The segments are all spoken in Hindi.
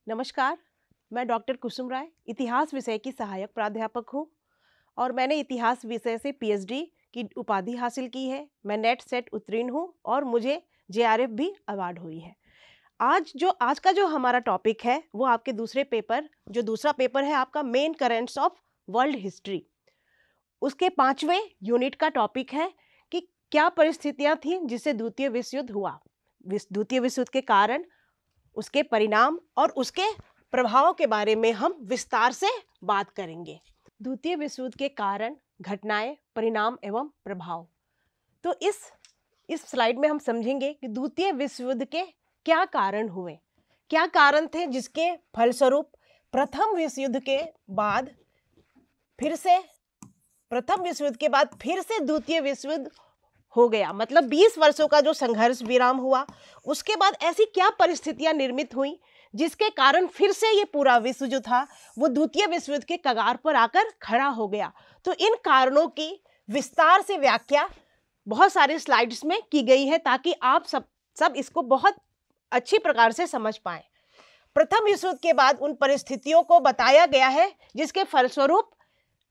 नमस्कार। मैं डॉक्टर कुसुम राय इतिहास विषय की सहायक प्राध्यापक हूँ और मैंने इतिहास विषय से पीएचडी की उपाधि हासिल की है। मैं नेट सेट उत्तीर्ण हूँ और मुझे जेआरएफ भी अवार्ड हुई है। आज का जो हमारा टॉपिक है वो आपके दूसरा पेपर है आपका main currents of world history. उसके 5वें यूनिट का टॉपिक है कि क्या परिस्थितियां थीं जिससे द्वितीय विश्व युद्ध हुआ, द्वितीय विश्व युद्ध के कारण, उसके परिणाम और उसके प्रभाव के बारे में हम विस्तार से बात करेंगे। द्वितीय विश्व युद्ध के कारण, घटनाएं, परिणाम एवं प्रभाव। तो इस स्लाइड में हम समझेंगे कि द्वितीय विश्व युद्ध के क्या कारण हुए, क्या कारण थे जिसके फलस्वरूप प्रथम विश्व युद्ध के बाद फिर से द्वितीय विश्व युद्ध हो गया। मतलब 20 वर्षों का जो संघर्ष विराम हुआ, उसके बाद ऐसी क्या परिस्थितियां निर्मित हुई जिसके कारण फिर से ये पूरा विश्व जो था वो द्वितीय विश्व युद्ध के कगार पर आकर खड़ा हो गया। तो इन कारणों की विस्तार से व्याख्या बहुत सारे स्लाइड्स में की गई है ताकि आप सब इसको बहुत अच्छी प्रकार से समझ पाएं। प्रथम विश्व युद्ध के बाद उन परिस्थितियों को बताया गया है जिसके फलस्वरूप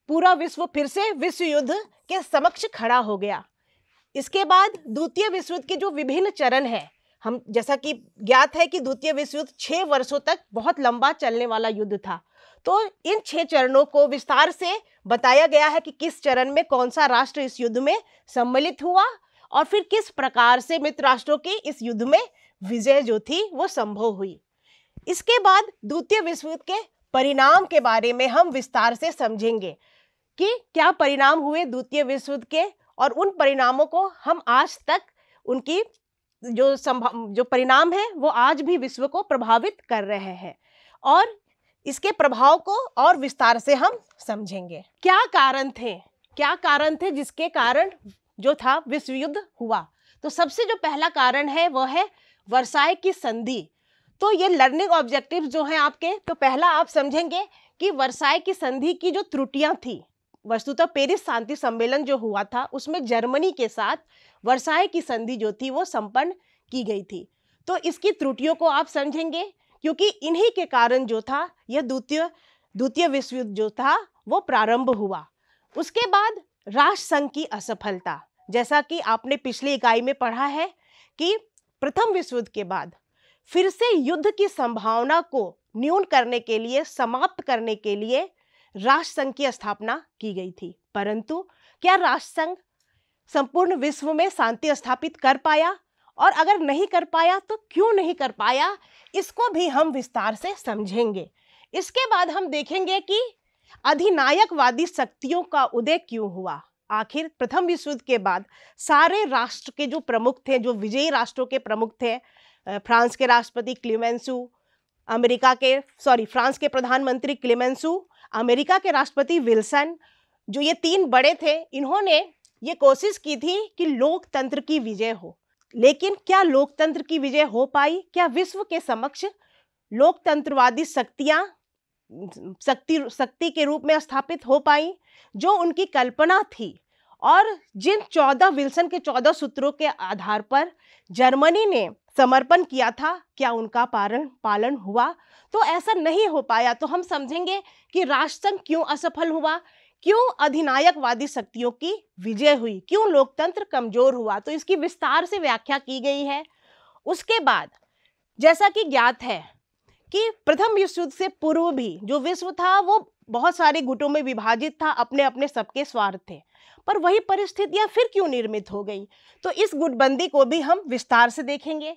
पूरा विश्व फिर से विश्व युद्ध के समक्ष खड़ा हो गया। इसके बाद द्वितीय विश्व युद्ध के जो विभिन्न चरण हैं, हम जैसा कि ज्ञात है कि द्वितीय विश्व युद्ध 6 वर्षों तक बहुत लंबा चलने वाला युद्ध था। तो इन 6 चरणों को विस्तार से बताया गया है कि किस चरण में कौन सा राष्ट्र इस युद्ध में सम्मिलित हुआ और फिर किस प्रकार से मित्र राष्ट्रों की इस युद्ध में विजय जो थी वो संभव हुई। इसके बाद द्वितीय विश्व युद्ध के परिणाम के बारे में हम विस्तार से समझेंगे कि क्या परिणाम हुए द्वितीय विश्व युद्ध के, और उन परिणामों को हम आज तक उनकी जो परिणाम है वो आज भी विश्व को प्रभावित कर रहे हैं और इसके प्रभाव को और विस्तार से हम समझेंगे। क्या कारण थे जिसके कारण जो था विश्व युद्ध हुआ। तो सबसे जो पहला कारण है वह है वर्साई की संधि। तो ये लर्निंग ऑब्जेक्टिव्स जो हैं आपके, तो पहला आप समझेंगे कि वर्साई की संधि की जो त्रुटियां थी, वस्तुतः पेरिस शांति सम्मेलन जो हुआ था उसमें जर्मनी के साथ वर्साई की संधि जो थी वो संपन्न की गई थी। तो इसकी त्रुटियों को आप समझेंगे क्योंकि इन्हीं के कारण जो था यह द्वितीय विश्व युद्ध जो था वो प्रारंभ हुआ। उसके बाद राष्ट्रसंघ की असफलता, जैसा कि आपने पिछली इकाई में पढ़ा है कि प्रथम विश्व युद्ध के बाद फिर से युद्ध की संभावना को न्यून करने के लिए, समाप्त करने के लिए राष्ट्रसंघ की स्थापना की गई थी। परंतु क्या राष्ट्रसंघ संपूर्ण विश्व में शांति स्थापित कर पाया, और अगर नहीं कर पाया तो क्यों नहीं कर पाया, इसको भी हम विस्तार से समझेंगे। इसके बाद हम देखेंगे कि अधिनायकवादी शक्तियों का उदय क्यों हुआ। आखिर प्रथम विश्व युद्ध के बाद सारे राष्ट्र के जो प्रमुख थे, जो विजयी राष्ट्रों के प्रमुख थे, फ्रांस के राष्ट्रपति क्लेमेंसु, फ्रांस के प्रधानमंत्री क्लेमेंसु, अमेरिका के राष्ट्रपति विल्सन, जो ये 3 बड़े थे, इन्होंने ये कोशिश की थी कि लोकतंत्र की विजय हो। लेकिन क्या लोकतंत्र की विजय हो पाई? क्या विश्व के समक्ष लोकतंत्रवादी शक्तियां शक्ति के रूप में स्थापित हो पाई जो उनकी कल्पना थी? और जिन विल्सन के 14 सूत्रों के आधार पर जर्मनी ने समर्पण किया था, क्या उनका पालन हुआ? तो ऐसा नहीं हो पाया। तो हम समझेंगे कि राष्ट्रसंघ क्यों असफल हुआ, क्यों अधिनायकवादी शक्तियों की विजय हुई, क्यों लोकतंत्र कमजोर हुआ। तो इसकी विस्तार से व्याख्या की गई है। उसके बाद जैसा कि ज्ञात है कि प्रथम विश्व युद्ध से पूर्व भी जो विश्व था वो बहुत सारे गुटों में विभाजित था, अपने अपने सबके स्वार्थ थे। पर वही परिस्थितियां फिर क्यों निर्मित हो गई, तो इस गुटबंदी को भी हम विस्तार से देखेंगे।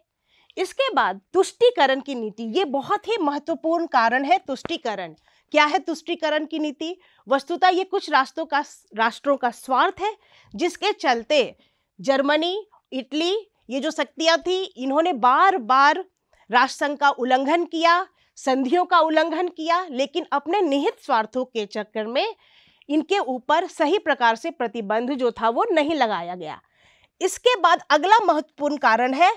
इसके बाद तुष्टीकरण की नीति, ये बहुत ही महत्वपूर्ण कारण है। तुष्टीकरण क्या है? तुष्टीकरण की नीति वस्तुतः ये कुछ राष्ट्रों का स्वार्थ है जिसके चलते जर्मनी, इटली, ये जो शक्तियां थी, इन्होंने बार बार राष्ट्रसंघ का उल्लंघन किया, संधियों का उल्लंघन किया, लेकिन अपने निहित स्वार्थों के चक्कर में इनके ऊपर सही प्रकार से प्रतिबंध जो था वो नहीं लगाया गया। इसके बाद अगला महत्वपूर्ण कारण है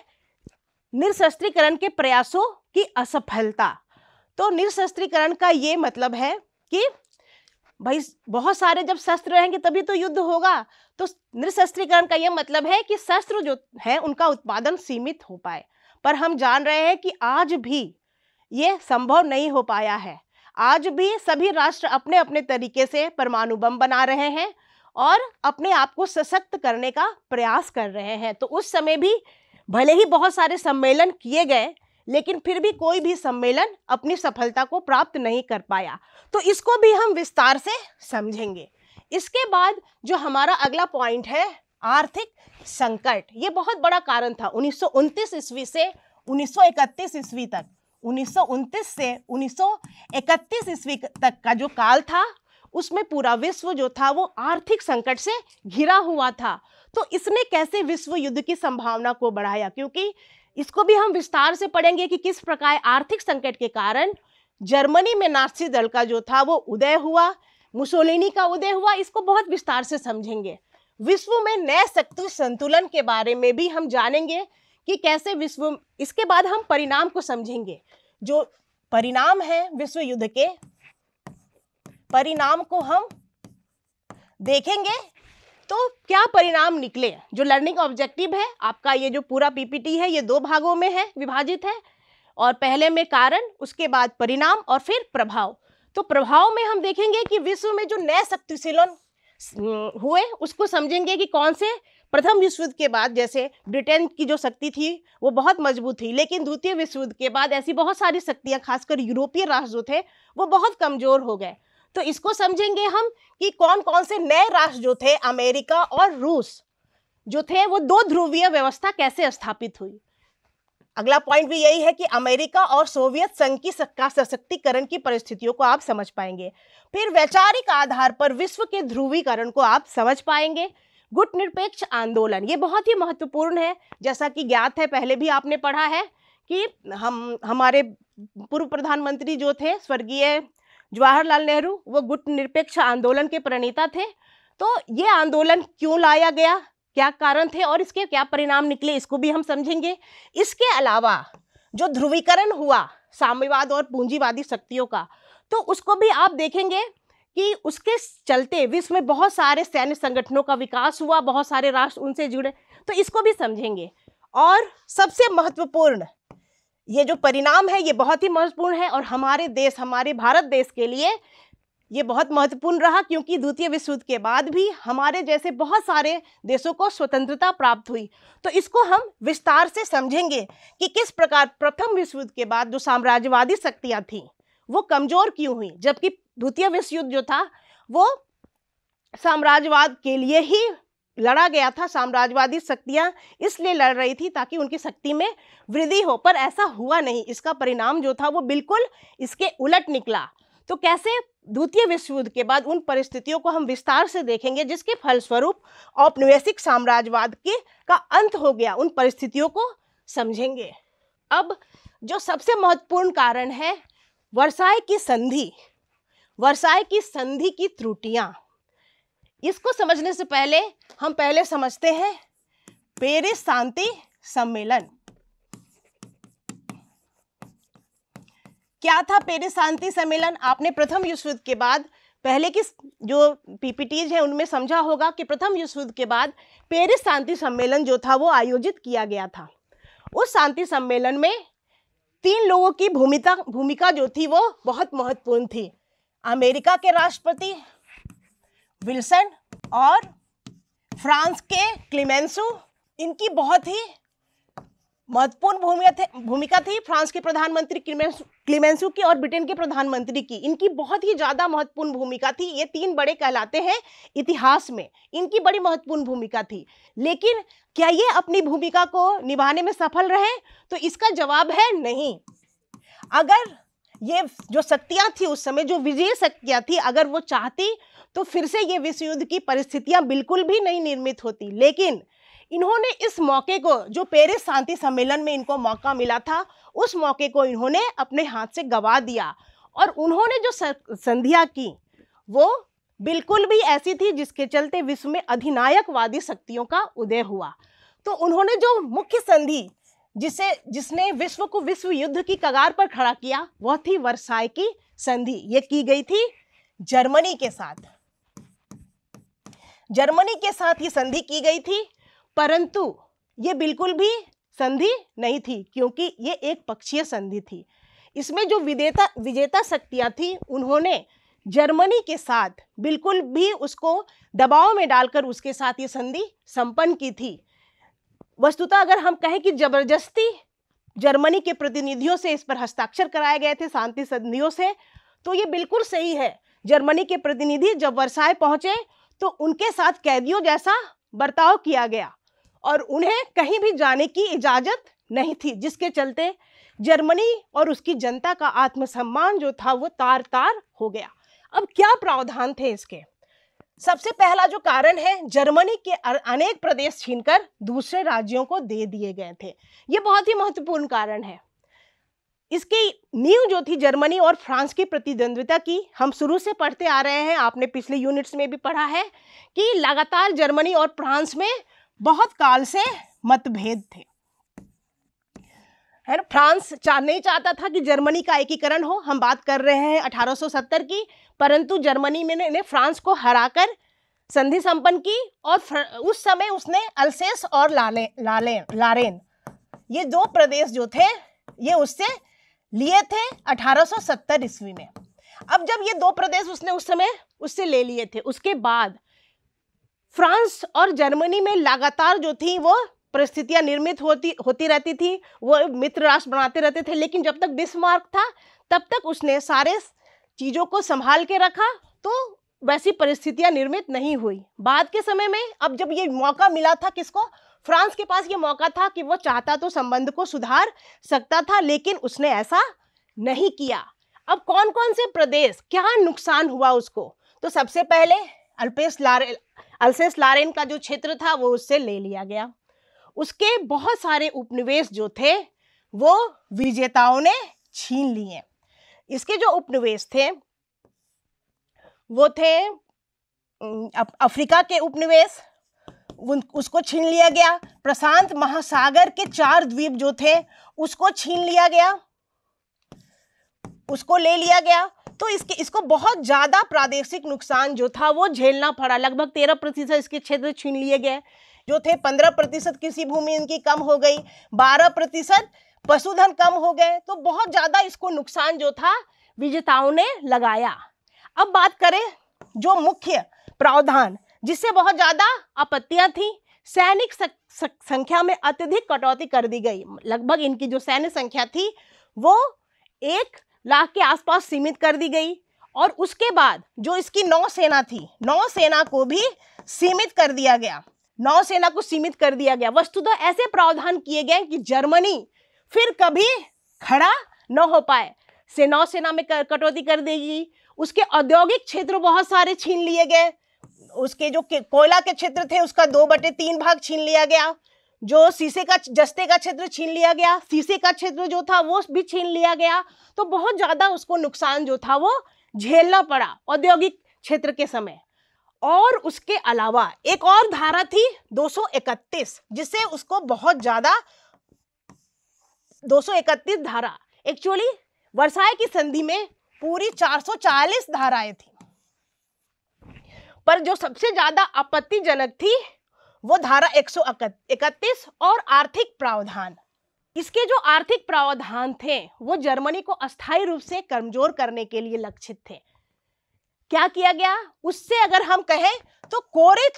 निरशस्त्रीकरण के प्रयासों की असफलता। तो निरशस्त्रीकरण का ये मतलब है कि भाई बहुत सारे जब शस्त्र रहेंगे तभी तो युद्ध होगा। तो निरशस्त्रीकरण का ये मतलब है कि शस्त्र जो है उनका उत्पादन सीमित हो पाए। पर हम जान रहे हैं कि आज भी ये संभव नहीं हो पाया है। आज भी सभी राष्ट्र अपने अपने तरीके से परमाणु बम बना रहे हैं और अपने आप को सशक्त करने का प्रयास कर रहे हैं। तो उस समय भी भले ही बहुत सारे सम्मेलन किए गए, लेकिन फिर भी कोई भी सम्मेलन अपनी सफलता को प्राप्त नहीं कर पाया। तो इसको भी हम विस्तार से समझेंगे। इसके बाद जो हमारा अगला पॉइंट है, आर्थिक संकट। ये बहुत बड़ा कारण था 1929 ईस्वी से 1931 ईस्वी तक। 1929 से 1931 ईस्वी तक का जो काल था, उसमें पूरा विश्व जो था वो आर्थिक संकट से घिरा हुआ था। तो इसने कैसे विश्व युद्ध की संभावना को बढ़ाया, क्योंकि इसको भी हम विस्तार से पढ़ेंगे कि किस प्रकार आर्थिक संकट के कारण जर्मनी में नाजी दल का जो था वो उदय हुआ, मुसोलिनी का उदय हुआ। इसको बहुत विस्तार से समझेंगे। विश्व में नए शक्ति संतुलन के बारे में भी हम जानेंगे कि कैसे विश्व, इसके बाद हम परिणाम को समझेंगे। जो परिणाम है विश्व युद्ध के, परिणाम को हम देखेंगे। तो क्या परिणाम निकले, जो लर्निंग ऑब्जेक्टिव है आपका, ये जो पूरा पीपीटी है ये 2 भागों में है, विभाजित है। और पहले में कारण, उसके बाद परिणाम और फिर प्रभाव। तो प्रभाव में हम देखेंगे कि विश्व में जो नए शक्तिशीलन हुए उसको समझेंगे कि कौन से। प्रथम विश्व युद्ध के बाद जैसे ब्रिटेन की जो शक्ति थी वो बहुत मजबूत थी, लेकिन द्वितीय विश्व युद्ध के बाद ऐसी बहुत सारी शक्तियां, खासकर यूरोपीय राष्ट्र जो थे वो बहुत कमजोर हो गए। तो इसको समझेंगे हम कि कौन कौन से नए राष्ट्र जो थे, अमेरिका और रूस जो थे, वो 2 ध्रुवीय व्यवस्था कैसे स्थापित हुई। अगला पॉइंट भी यही है कि अमेरिका और सोवियत संघ की सशक्तिकरण की परिस्थितियों को आप समझ पाएंगे। फिर वैचारिक आधार पर विश्व के ध्रुवीकरण को आप समझ पाएंगे। गुट निरपेक्ष आंदोलन, ये बहुत ही महत्वपूर्ण है। जैसा कि ज्ञात है, पहले भी आपने पढ़ा है कि हमारे पूर्व प्रधानमंत्री जो थे स्वर्गीय जवाहरलाल नेहरू, वो गुट निरपेक्ष आंदोलन के प्रणेता थे। तो ये आंदोलन क्यों लाया गया, क्या कारण थे और इसके क्या परिणाम निकले, इसको भी हम समझेंगे। इसके अलावा जो ध्रुवीकरण हुआ साम्यवाद और पूंजीवादी शक्तियों का, तो उसको भी आप देखेंगे कि उसके चलते विश्व में बहुत सारे सैन्य संगठनों का विकास हुआ, बहुत सारे राष्ट्र उनसे जुड़े। तो इसको भी समझेंगे। और सबसे महत्वपूर्ण ये जो परिणाम है ये बहुत ही महत्वपूर्ण है, और हमारे देश, हमारे भारत देश के लिए ये बहुत महत्वपूर्ण रहा, क्योंकि द्वितीय विश्व युद्ध के बाद भी हमारे जैसे बहुत सारे देशों को स्वतंत्रता प्राप्त हुई। तो इसको हम विस्तार से समझेंगे कि किस प्रकार प्रथम विश्व युद्ध के बाद जो साम्राज्यवादी शक्तियां थीं वो कमजोर क्यों हुई, जबकि द्वितीय विश्व युद्ध जो था वो साम्राज्यवाद के लिए ही लड़ा गया था। साम्राज्यवादी शक्तियां इसलिए लड़ रही थी ताकि उनकी शक्ति में वृद्धि हो, पर ऐसा हुआ नहीं। इसका परिणाम जो था वो बिल्कुल इसके उलट निकला। तो कैसे द्वितीय विश्व युद्ध के बाद उन परिस्थितियों को हम विस्तार से देखेंगे जिसके फलस्वरूप औपनिवेशिक साम्राज्यवाद का अंत हो गया, उन परिस्थितियों को समझेंगे। अब जो सबसे महत्वपूर्ण कारण है वर्साई की संधि, वर्साई की संधि की त्रुटियां। इसको समझने से पहले हम पहले समझते हैं पेरिस शांति सम्मेलन। क्या था पेरिस शांति सम्मेलन? आपने प्रथम विश्व युद्ध के बाद पहले की जो पीपीटीज है उनमें समझा होगा कि प्रथम विश्व युद्ध के बाद पेरिस शांति सम्मेलन जो था वो आयोजित किया गया था। उस शांति सम्मेलन में 3 लोगों की भूमिका जो थी वो बहुत महत्वपूर्ण थी। अमेरिका के राष्ट्रपति विल्सन और फ्रांस के क्लीमेंसो, इनकी बहुत ही महत्वपूर्ण भूमिका थी। फ्रांस के प्रधानमंत्री क्लीमेंसो की और ब्रिटेन के प्रधानमंत्री की, इनकी बहुत ही ज़्यादा महत्वपूर्ण भूमिका थी। ये 3 बड़े कहलाते हैं इतिहास में, इनकी बड़ी महत्वपूर्ण भूमिका थी। लेकिन क्या ये अपनी भूमिका को निभाने में सफल रहे? तो इसका जवाब है नहीं। अगर ये जो शक्तियाँ थी उस समय, जो विजयी शक्तियाँ थी, अगर वो चाहती तो फिर से ये विश्व युद्ध की परिस्थितियाँ बिल्कुल भी नहीं निर्मित होती। लेकिन इन्होंने इस मौके को, जो पेरिस शांति सम्मेलन में इनको मौका मिला था, उस मौके को इन्होंने अपने हाथ से गंवा दिया। और उन्होंने जो संधियां की वो बिल्कुल भी ऐसी थी जिसके चलते विश्व में अधिनायकवादी शक्तियों का उदय हुआ। तो उन्होंने जो मुख्य संधि जिसने विश्व को विश्व युद्ध की कगार पर खड़ा किया वह थी वर्साई की संधि। ये की गई थी जर्मनी के साथ। जर्मनी के साथ ये संधि की गई थी, परंतु ये बिल्कुल भी संधि नहीं थी, क्योंकि ये एक पक्षीय संधि थी। इसमें जो विजेता शक्तियां थी उन्होंने जर्मनी के साथ बिल्कुल भी उसको दबाव में डालकर उसके साथ ये संधि संपन्न की थी। वस्तुतः अगर हम कहें कि जबरदस्ती जर्मनी के प्रतिनिधियों से इस पर हस्ताक्षर कराए गए थे शांति संधियों से, तो ये बिल्कुल सही है। जर्मनी के प्रतिनिधि जब वर्साय पहुंचे तो उनके साथ कैदियों जैसा बर्ताव किया गया और उन्हें कहीं भी जाने की इजाजत नहीं थी, जिसके चलते जर्मनी और उसकी जनता का आत्मसम्मान जो था वो तार तार हो गया। अब क्या प्रावधान थे इसके? सबसे पहला जो कारण है, जर्मनी के अनेक प्रदेश छीनकर दूसरे राज्यों को दे दिए गए थे। ये बहुत ही महत्वपूर्ण कारण है। इसकी नींव जो थी जर्मनी और फ्रांस की प्रतिद्वंद्विता की, हम शुरू से पढ़ते आ रहे हैं, आपने पिछले यूनिट्स में भी पढ़ा है कि लगातार जर्मनी और फ्रांस में बहुत काल से मतभेद थे, है ना। फ्रांस नहीं चाहता था कि जर्मनी का एकीकरण हो। हम बात कर रहे हैं 1870 की, परंतु जर्मनी ने फ्रांस को हराकर संधि संपन्न की और उस समय उसने अल्सेस और लारेन ये दो प्रदेश जो थे ये उससे लिए थे 1870 ईस्वी में। अब जब ये दो प्रदेश उसने उस समय उससे ले लिए थे, उसके बाद फ्रांस और जर्मनी में लगातार जो थी वो परिस्थितियां निर्मित होती रहती थी, वो मित्र राष्ट्र बनाते रहते थे। लेकिन जब तक बिस्मार्क था तब तक उसने सारे चीज़ों को संभाल के रखा, तो वैसी परिस्थितियां निर्मित नहीं हुई। बाद के समय में अब जब ये मौका मिला था किसको, फ्रांस के पास ये मौका था कि वो चाहता तो संबंध को सुधार सकता था, लेकिन उसने ऐसा नहीं किया। अब कौन कौन से प्रदेश, क्या नुकसान हुआ उसको, तो सबसे पहले अल्सेस लारेन का जो क्षेत्र था वो उससे ले लिया गया। उसके बहुत सारे उपनिवेश जो थे वो विजेताओं ने छीन लिए। इसके जो उपनिवेश थे वो थे अफ्रीका के उपनिवेश, उसको छीन लिया गया। प्रशांत महासागर के 4 द्वीप जो थे उसको छीन लिया गया, उसको ले लिया गया। तो इसको बहुत ज्यादा प्रादेशिक नुकसान जो था वो झेलना पड़ा। लगभग 13% इसके क्षेत्र छीन लिए गए जो थे। 15% कृषि भूमि इनकी कम हो गई, 12% पशुधन कम हो गए। तो बहुत ज्यादा इसको नुकसान जो था विजेताओं ने लगाया। अब बात करें जो मुख्य प्रावधान जिससे बहुत ज्यादा आपत्तियां थी, सैनिक संख्या में अत्यधिक कटौती कर दी गई। लगभग इनकी जो सैन्य संख्या थी वो 1 लाख के आसपास सीमित कर दी गई। और उसके बाद जो इसकी नौसेना थी, नौसेना को भी सीमित कर दिया गया, नौसेना को सीमित कर दिया गया। वस्तुतः ऐसे प्रावधान किए गए कि जर्मनी फिर कभी खड़ा न हो पाए। से नौसेना में कटौती कर देगी। उसके औद्योगिक क्षेत्र बहुत सारे छीन लिए गए। उसके जो कोयला के क्षेत्र थे उसका 2/3 भाग छीन लिया गया। जो जस्ते का क्षेत्र छीन लिया गया, शीशे का क्षेत्र जो था वो भी छीन लिया गया। तो बहुत ज्यादा उसको नुकसान जो था वो झेलना पड़ा औद्योगिक क्षेत्र के समय। और उसके अलावा एक और धारा थी 231, जिससे उसको बहुत ज्यादा 231 धारा, एक्चुअली वर्साय की संधि में पूरी 440 धाराएं थी, पर जो सबसे ज्यादा आपत्तिजनक थी वो धारा 131 और आर्थिक प्रावधान। इसके जो आर्थिक प्रावधान थे वो जर्मनी को अस्थायी रूप से कमजोर करने के लिए लक्षित थे। क्या किया गया उससे अगर हम कहें तो कोरे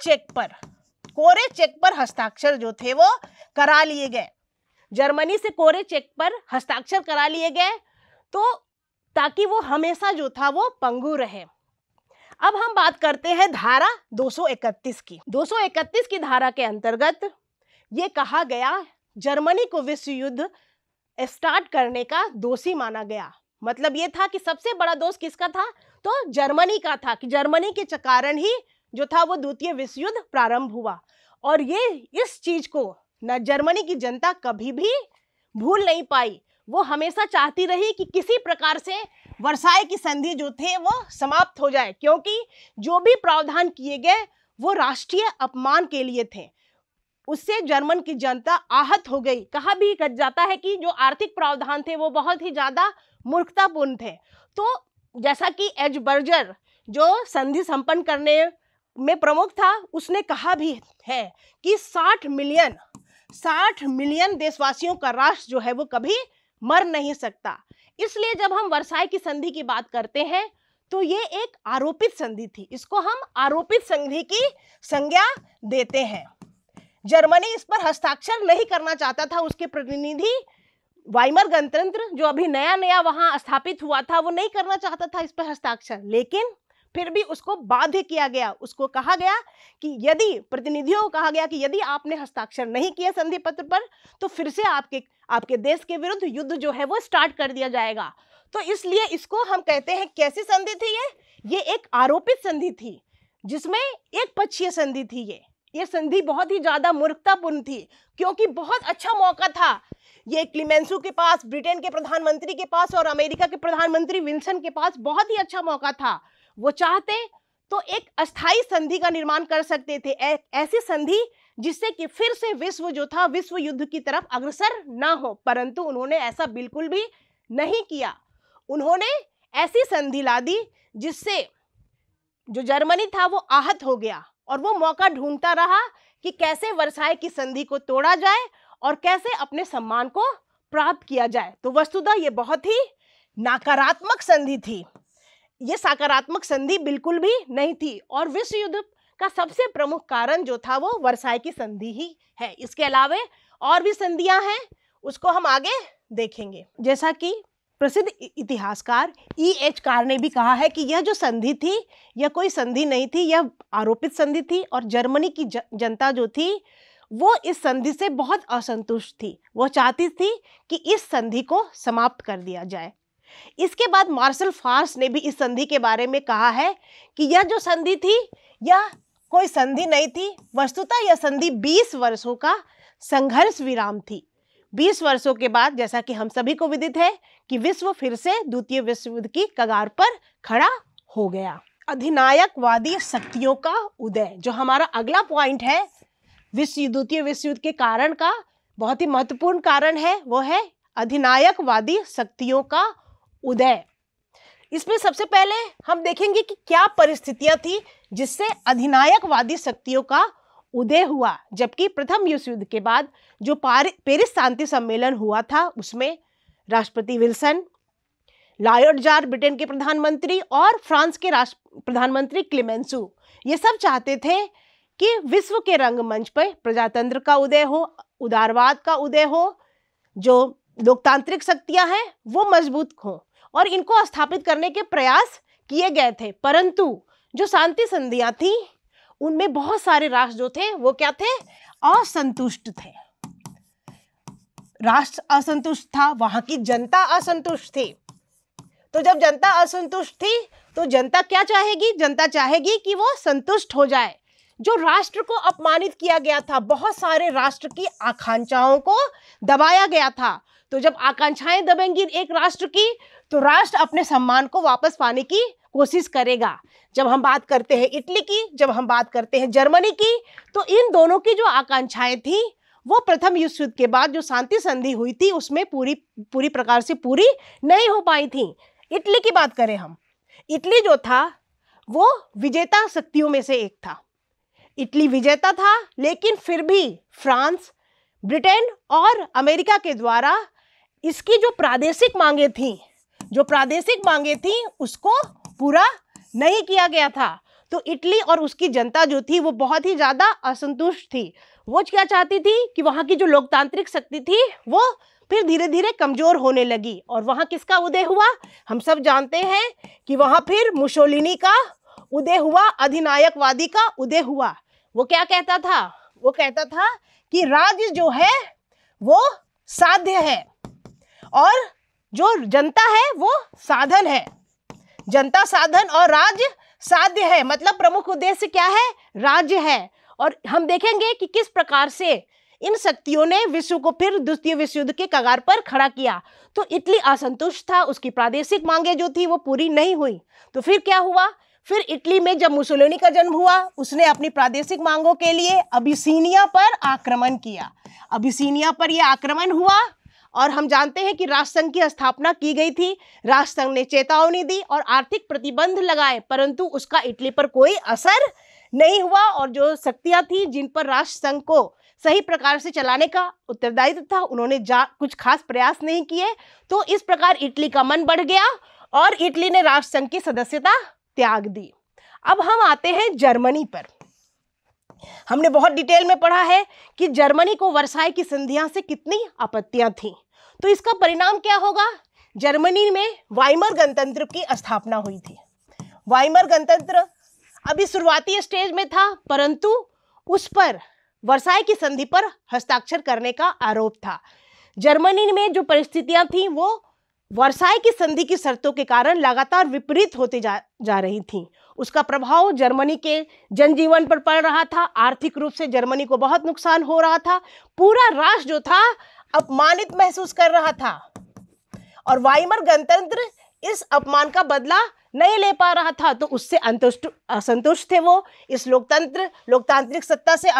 चेक पर हस्ताक्षर जो थे वो करा लिए गए। जर्मनी से कोरे चेक पर हस्ताक्षर करा लिए गए तो ताकि वो हमेशा जो था वो पंगु रहे। अब हम बात करते हैं धारा 231 की। 231 की धारा के अंतर्गत ये कहा गया जर्मनी को विश्व युद्ध स्टार्ट करने का दोषी माना गया। मतलब ये था कि सबसे बड़ा दोष किसका था, तो जर्मनी का था, कि जर्मनी के कारण ही जो था वो द्वितीय विश्व युद्ध प्रारंभ हुआ। और ये इस चीज को न जर्मनी की जनता कभी भी भूल नहीं पाई। वो हमेशा चाहती रही कि किसी प्रकार से वर्साय की संधि जो थे वो समाप्त हो जाए, क्योंकि जो भी प्रावधान किए गए वो राष्ट्रीय अपमान के लिए थे। उससे जर्मन की जनता आहत हो गई। कहा भी जाता है कि जो आर्थिक प्रावधान थे वो बहुत ही ज्यादा मूर्खतापूर्ण थे। तो जैसा कि एजबर्जर जो संधि संपन्न करने में प्रमुख था, उसने कहा भी है कि 60 मिलियन देशवासियों का राष्ट्र जो है वो कभी मर नहीं सकता। इसलिए जब हम वर्साई की संधि की बात करते हैं तो ये एक आरोपित संधि थी, इसको हम आरोपित संधि की संज्ञा देते हैं। जर्मनी इस पर हस्ताक्षर नहीं करना चाहता था, उसके प्रतिनिधि वाइमर गणतंत्र जो अभी नया नया वहां स्थापित हुआ था वो नहीं करना चाहता था इस पर हस्ताक्षर, लेकिन फिर भी उसको बाध्य किया गया। उसको कहा गया कि यदि प्रतिनिधियों को कहा गया कि यदि आपने हस्ताक्षर नहीं किया संधि पत्र पर तो फिर से आपके देश के विरुद्ध युद्ध जो है वो स्टार्ट कर दिया जाएगा। तो इसलिए इसको हम कहते हैं कैसी संधि थी ये एक आरोपित संधि थी, जिसमें एक पक्षीय संधि थी। ये संधि बहुत ही ज्यादा मूर्खतापूर्ण थी, क्योंकि बहुत अच्छा मौका था ये क्लीमेंसो के पास, ब्रिटेन के प्रधानमंत्री के पास और अमेरिका के प्रधानमंत्री विल्सन के पास बहुत ही अच्छा मौका था। वो चाहते तो एक अस्थाई संधि का निर्माण कर सकते थे, ऐसी संधि जिससे कि फिर से विश्व जो था विश्व युद्ध की तरफ अग्रसर ना हो, परंतु उन्होंने ऐसा बिल्कुल भी नहीं किया। उन्होंने ऐसी संधि ला दी जिससे जो जर्मनी था वो आहत हो गया और वो मौका ढूंढता रहा कि कैसे वर्साई की संधि को तोड़ा जाए और कैसे अपने सम्मान को प्राप्त किया जाए। तो वस्तुतः ये बहुत ही नकारात्मक संधि थी, ये सकारात्मक संधि बिल्कुल भी नहीं थी। और विश्व युद्ध का सबसे प्रमुख कारण जो था वो वर्साई की संधि ही है। इसके अलावा और भी संधियां हैं, उसको हम आगे देखेंगे। जैसा कि प्रसिद्ध इतिहासकार E.H. कार ने भी कहा है कि यह जो संधि थी यह कोई संधि नहीं थी, यह आरोपित संधि थी और जर्मनी की जनता जो थी वो इस संधि से बहुत असंतुष्ट थी। वो चाहती थी कि इस संधि को समाप्त कर दिया जाए। इसके बाद मार्शल फार्स ने भी इस संधि के बारे में कहा है कि यह जो संधि थी यह कोई संधि नहीं थी, वस्तुतः यह संधि 20 वर्षों का संघर्ष विराम थी। 20 वर्षों के बाद, जैसा कि हम सभी को विदित है, कि विश्व फिर से द्वितीय विश्व युद्ध की कगार पर खड़ा हो गया। अधिनायकवादी शक्तियों का उदय, जो हमारा अगला पॉइंट है द्वितीय विश्व युद्ध के कारण का, बहुत ही महत्वपूर्ण कारण है, वो है अधिनायकवादी शक्तियों का उदय। इसमें सबसे पहले हम देखेंगे कि क्या परिस्थितियां थी जिससे अधिनायकवादी शक्तियों का उदय हुआ। जबकि प्रथम विश्व युद्ध के बाद जो पेरिस शांति सम्मेलन हुआ था उसमें राष्ट्रपति विल्सन, लॉयड जॉर्ज ब्रिटेन के प्रधानमंत्री और फ्रांस के प्रधानमंत्री क्लीमेंसो, ये सब चाहते थे कि विश्व के रंगमंच पर प्रजातंत्र का उदय हो, उदारवाद का उदय हो, जो लोकतांत्रिक शक्तियां हैं वो मजबूत हों, और इनको स्थापित करने के प्रयास किए गए थे। परंतु जो शांति संधियां थी उनमें बहुत सारे राष्ट्र जो थे वो क्या थे, असंतुष्ट थे। राष्ट्र असंतुष्ट था, वहां की जनता असंतुष्ट थी। तो जब जनता असंतुष्ट थी तो जनता क्या चाहेगी, जनता चाहेगी कि वो संतुष्ट हो जाए। जो राष्ट्र को अपमानित किया गया था, बहुत सारे राष्ट्र की आकांक्षाओं को दबाया गया था। तो जब आकांक्षाएं दबेंगी एक राष्ट्र की तो राष्ट्र अपने सम्मान को वापस पाने की कोशिश करेगा। जब हम बात करते हैं इटली की, जब हम बात करते हैं जर्मनी की, तो इन दोनों की जो आकांक्षाएं थी वो प्रथम विश्व युद्ध के बाद जो शांति संधि हुई थी उसमें पूरी प्रकार से पूरी नहीं हो पाई थी। इटली की बात करें हम, इटली जो था वो विजेता शक्तियों में से एक था। इटली विजेता था, लेकिन फिर भी फ्रांस, ब्रिटेन और अमेरिका के द्वारा इसकी जो प्रादेशिक मांगे थी उसको पूरा नहीं किया गया था। तो इटली और उसकी जनता जो थी वो बहुत ही ज्यादा असंतुष्ट थी। वो क्या चाहती थी कि वहां की जो लोकतांत्रिक शक्ति थी वो फिर धीरे धीरे कमजोर होने लगी। और वहां किसका उदय हुआ, हम सब जानते हैं कि वहां फिर मुसोलिनी का उदय हुआ, अधिनायकवादी का उदय हुआ। वो क्या कहता था, वो कहता था कि राज्य जो है वो साध्य है और जो जनता है वो साधन है। जनता साधन और राज्य साध्य है, मतलब प्रमुख उद्देश्य क्या है, राज्य है। और हम देखेंगे कि किस प्रकार से इन शक्तियों ने विश्व को फिर द्वितीय विश्व युद्ध के कगार पर खड़ा किया। तो इटली असंतुष्ट था, उसकी प्रादेशिक मांगे जो थी वो पूरी नहीं हुई। तो फिर क्या हुआ, फिर इटली में जब मुसोलिनी का जन्म हुआ उसने अपनी प्रादेशिक मांगों के लिए अबिसिनिया पर आक्रमण किया। अबिसिनिया पर यह आक्रमण हुआ और हम जानते हैं कि राष्ट्रसंघ की स्थापना की गई थी। राष्ट्रसंघ ने चेतावनी दी और आर्थिक प्रतिबंध लगाए, परंतु उसका इटली पर कोई असर नहीं हुआ। और जो शक्तियां थी जिन पर राष्ट्रसंघ को सही प्रकार से चलाने का उत्तरदायित्व था। उन्होंने कुछ खास प्रयास नहीं किए, तो इस प्रकार इटली का मन बढ़ गया और इटली ने राष्ट्र संघ की सदस्यता त्याग दी। अब हम आते हैं जर्मनी पर। हमने बहुत डिटेल में पढ़ा है कि जर्मनी को वर्साई की संधियां से कितनी आपत्तियां थीं, तो इसका परिणाम क्या होगा? जर्मनी में वाइमर गणतंत्र की स्थापना हुई थी। वाइमर गणतंत्र अभी शुरुआती स्टेज में था, परंतु उस पर वर्साई की संधि पर हस्ताक्षर करने का आरोप था। जर्मनी में जो परिस्थितियां थीं वो वर्साई की संधि की शर्तों के कारण लगातार विपरीत होती जा रही थीं। उसका प्रभाव जर्मनी के जनजीवन पर पड़ रहा था। आर्थिक रूप से जर्मनी को बहुत नुकसान हो रहा था। पूरा राष्ट्र जो था अपमानित महसूस कर रहा था और वाइमर गणतंत्र इस अपमान का बदला नहीं ले पा रहा था, तो उससे असंतुष्ट थे। वो इस लोकतांत्रिक सत्ता से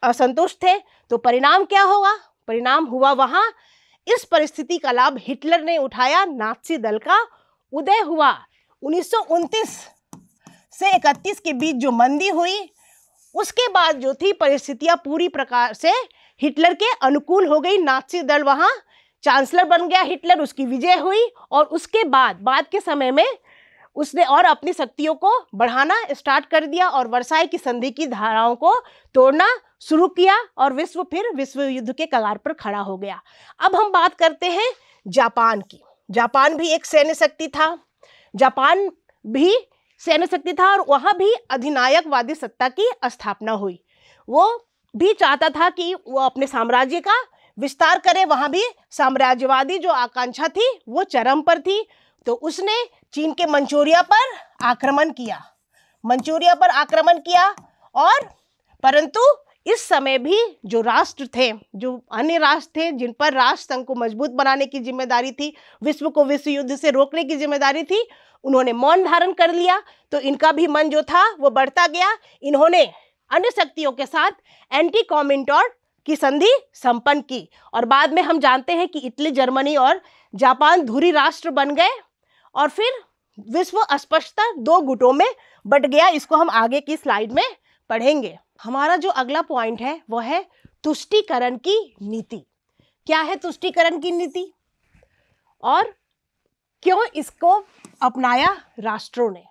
असंतुष्ट थे। तो परिणाम क्या होगा? परिणाम हुआ वहां इस परिस्थिति का लाभ हिटलर ने उठाया। नाज़ी दल का उदय हुआ। 1929 से 31 के बीच जो मंदी हुई, उसके बाद जो थी परिस्थितियां पूरी प्रकार से हिटलर के अनुकूल हो गई। नाज़ी दल वहां चांसलर बन गया हिटलर, उसकी विजय हुई और उसके बाद के समय में उसने और अपनी शक्तियों को बढ़ाना स्टार्ट कर दिया और वर्साई की संधि की धाराओं को तोड़ना शुरू किया और फिर विश्व युद्ध के कगार पर खड़ा हो गया। अब हम बात करते हैं जापान की। जापान भी एक सैन्य शक्ति था। जापान भी सैन्य शक्ति था और वहाँ भी अधिनायकवादी सत्ता की स्थापना हुई। वो भी चाहता था कि वो अपने साम्राज्य का विस्तार करे। वहाँ भी साम्राज्यवादी जो आकांक्षा थी वो चरम पर थी। तो उसने चीन के मंचूरिया पर आक्रमण किया और परंतु इस समय भी जो राष्ट्र थे, जो अन्य राष्ट्र थे जिन पर राष्ट्र संघ को मजबूत बनाने की जिम्मेदारी थी, विश्व को विश्व युद्ध से रोकने की जिम्मेदारी थी, उन्होंने मौन धारण कर लिया। तो इनका भी मन जो था वो बढ़ता गया। इन्होंने अन्य शक्तियों के साथ एंटी कॉमिंटोर की संधि संपन्न की और बाद में हम जानते हैं कि इटली, जर्मनी और जापान धुरी राष्ट्र बन गए और फिर विश्व अस्पष्टता 2 गुटों में बट गया। इसको हम आगे की स्लाइड में पढ़ेंगे। हमारा जो अगला पॉइंट है वो है तुष्टीकरण की नीति। क्या है तुष्टीकरण की नीति और क्यों इसको अपनाया राष्ट्रों ने?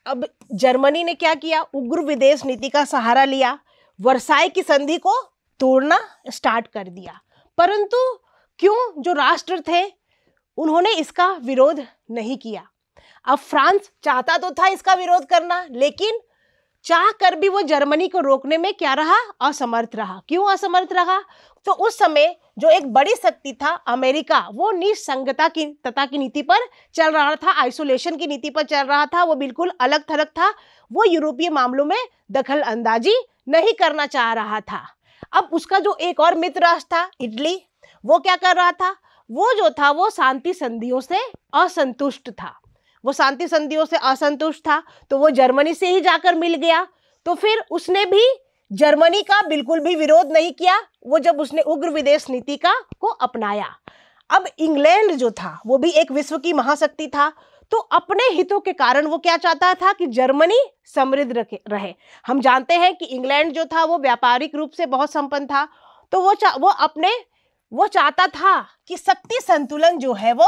अब जर्मनी ने क्या किया? उग्र विदेश नीति का सहारा लिया, वर्साई की संधि को तोड़ना स्टार्ट कर दिया। परंतु क्यों जो राष्ट्र थे उन्होंने इसका विरोध नहीं किया। अब फ्रांस चाहता तो था इसका विरोध करना, लेकिन चाह कर भी वो जर्मनी को रोकने में क्या रहा? असमर्थ रहा। क्यों असमर्थ रहा? तो उस समय जो एक बड़ी शक्ति था अमेरिका, वो निसंगता की नीति पर चल रहा था, आइसोलेशन की नीति पर चल रहा था। वो बिल्कुल अलग थलग था। वो यूरोपीय मामलों में दखल अंदाजी नहीं करना चाह रहा था। अब उसका जो एक और मित्र राष्ट्र था इटली, वो क्या कर रहा था? वो जो था वो शांति संधियों से असंतुष्ट था। तो वो जर्मनी से ही जाकर मिल गया। तो फिर उसने भी जर्मनी का बिल्कुल भी विरोध नहीं किया, वो जब उसने उग्र विदेश नीति को अपनाया। अब इंग्लैंड जो था वो भी एक विश्व की महाशक्ति था, तो अपने हितों के कारण वो क्या चाहता था कि जर्मनी समृद्ध रहे। हम जानते हैं कि इंग्लैंड जो था वो व्यापारिक रूप से बहुत संपन्न था, तो वो चाहता था कि शक्ति संतुलन जो है वो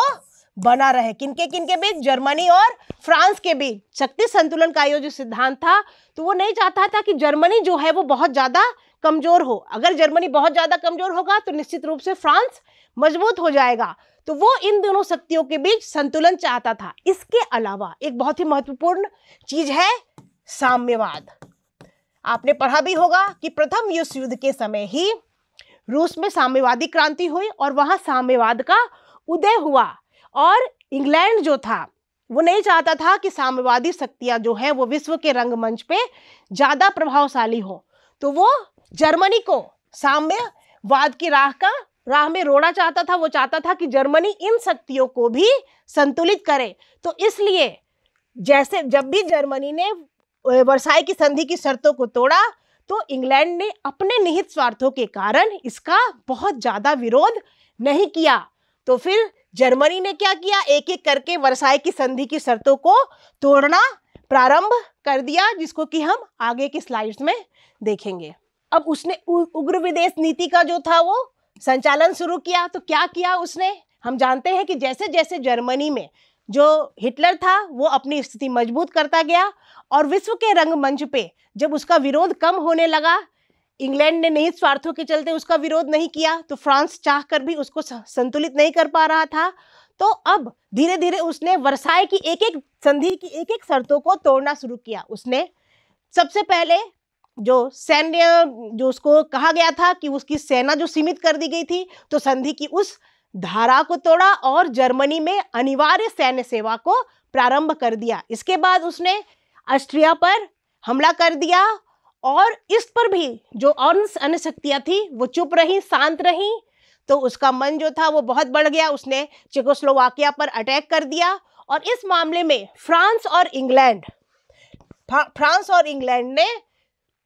बना रहे। किनके बीच? जर्मनी और फ्रांस के बीच शक्ति संतुलन का जो सिद्धांत था, तो वो नहीं चाहता था कि जर्मनी जो है वो बहुत ज्यादा कमजोर हो। अगर जर्मनी बहुत ज्यादा कमजोर होगा तो निश्चित रूप से फ्रांस मजबूत हो जाएगा। तो वो इन दोनों शक्तियों के बीच संतुलन चाहता था। इसके अलावा एक बहुत ही महत्वपूर्ण चीज है साम्यवाद। आपने पढ़ा भी होगा कि प्रथम विश्व युद्ध के समय ही रूस में साम्यवादी क्रांति हुई और वहां साम्यवाद का उदय हुआ। और इंग्लैंड जो था वो नहीं चाहता था कि साम्यवादी शक्तियां जो हैं वो विश्व के रंगमंच पे ज्यादा प्रभावशाली हो, तो वो जर्मनी को साम्यवाद की राह में रोड़ा चाहता था। वो चाहता था कि जर्मनी इन शक्तियों को भी संतुलित करे। तो इसलिए जैसे जब भी जर्मनी ने वर्साई की संधि की शर्तों को तोड़ा, तो इंग्लैंड ने अपने निहित स्वार्थों के कारण इसका बहुत ज्यादा विरोध नहीं किया। तो फिर जर्मनी ने क्या किया? एक एक करके वर्साई की संधि की शर्तों को तोड़ना प्रारंभ कर दिया, जिसको कि हम आगे की स्लाइड्स में देखेंगे। अब उसने उग्र विदेश नीति का जो था वो संचालन शुरू किया। तो क्या किया उसने, हम जानते हैं कि जैसे जैसे जर्मनी में जो हिटलर था वो अपनी स्थिति मजबूत करता गया और विश्व के रंगमंच पे जब उसका विरोध कम होने लगा, इंग्लैंड ने निहित स्वार्थों के चलते उसका विरोध नहीं किया, तो फ्रांस चाहकर भी उसको संतुलित नहीं कर पा रहा था। तो अब धीरे धीरे उसने वर्साई की एक एक संधि की एक एक शर्तों को तोड़ना शुरू किया। उसने सबसे पहले जो सैन्य, जो उसको कहा गया था कि उसकी सेना जो सीमित कर दी गई थी, तो संधि की उस धारा को तोड़ा और जर्मनी में अनिवार्य सैन्य सेवा को प्रारंभ कर दिया। इसके बाद उसने ऑस्ट्रिया पर हमला कर दिया और इस पर भी जो अन्य शक्तियां थी वो चुप रही, शांत रही। तो उसका मन जो था वो बहुत बढ़ गया, उसने चेकोस्लोवाकिया पर अटैक कर दिया और इस मामले में फ्रांस और इंग्लैंड ने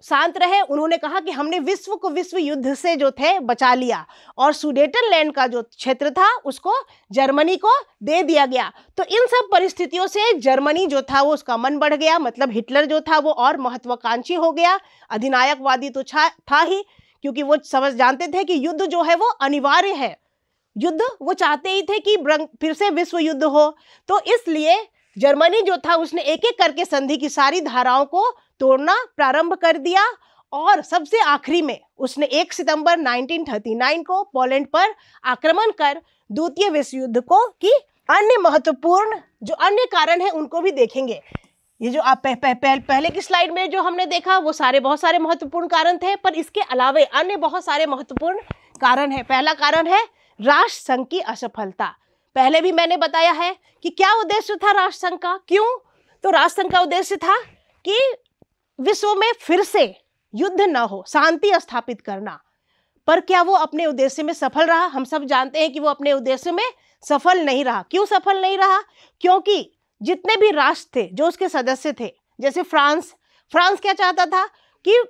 शांत रहे। उन्होंने कहा कि हमने विश्व को विश्व युद्ध से जो थे बचा लिया और सुडेटनलैंड का जो क्षेत्र था उसको जर्मनी को दे दिया गया। तो इन सब परिस्थितियों से जर्मनी जो था वो उसका मन बढ़ गया, मतलब हिटलर जो था वो और महत्वाकांक्षी हो गया। अधिनायकवादी तो था ही, क्योंकि वो जानते थे कि युद्ध जो है वो अनिवार्य है, युद्ध वो चाहते ही थे कि फिर से विश्व युद्ध हो। तो इसलिए जर्मनी जो था उसने एक एक करके संधि की सारी धाराओं को तोड़ना प्रारंभ कर दिया और सबसे आखिरी में उसने 1 सितंबर 1939 को पोलैंड पर आक्रमण कर द्वितीय विश्व युद्ध को की। अन्य महत्वपूर्ण जो अन्य कारण है उनको भी देखेंगे। ये जो आप पहले की स्लाइड में जो हमने देखा वो बहुत सारे महत्वपूर्ण कारण थे, पर इसके अलावा अन्य बहुत सारे महत्वपूर्ण कारण है। पहला कारण है राष्ट्र संघ की असफलता। पहले भी मैंने बताया है कि क्या उद्देश्य था राष्ट्र संघ का, क्यों, तो राष्ट्र संघ का उद्देश्य था कि विश्व में फिर से युद्ध न हो, शांति स्थापित करना। पर क्या वो अपने उद्देश्य में सफल रहा? हम सब जानते हैं कि वो अपने उद्देश्य में सफल नहीं रहा। क्यों सफल नहीं रहा? क्योंकि जितने भी राष्ट्र थे जो उसके सदस्य थे, जैसे फ्रांस क्या चाहता था कि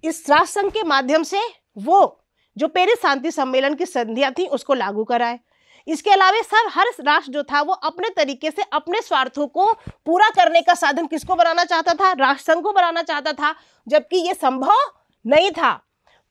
इस राष्ट्र संघ के माध्यम से वो जो पेरिस शांति सम्मेलन की संधियां थी उसको लागू कराए। इसके अलावा हर राष्ट्र जो था वो अपने तरीके से अपने स्वार्थों को पूरा करने का साधन किसको बनाना चाहता था? राष्ट्र संघ को बनाना चाहता था, जबकि ये संभव नहीं था।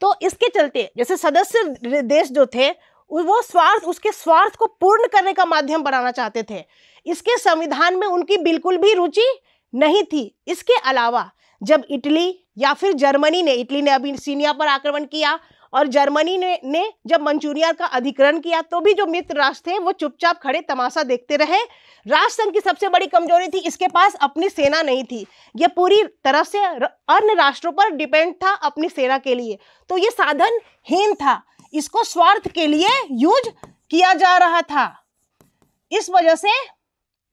तो इसके चलते जैसे सदस्य देश जो थे वो उसके स्वार्थ को पूर्ण करने का माध्यम बनाना चाहते थे। इसके संविधान में उनकी बिल्कुल भी रुचि नहीं थी। इसके अलावा जब इटली या फिर जर्मनी ने अबिसिनिया पर आक्रमण किया और जर्मनी ने जब मंचूरिया का अधिग्रहण किया, तो भी जो मित्र राष्ट्र थे वो चुपचाप खड़े तमाशा देखते रहे। राष्ट्र संघ की सबसे बड़ी कमजोरी थी इसके पास अपनी सेना नहीं थी, ये पूरी तरह से अन्य राष्ट्रों पर डिपेंड था अपनी सेना के लिए। तो ये साधनहीन था, इसको स्वार्थ के लिए यूज किया जा रहा था। इस वजह से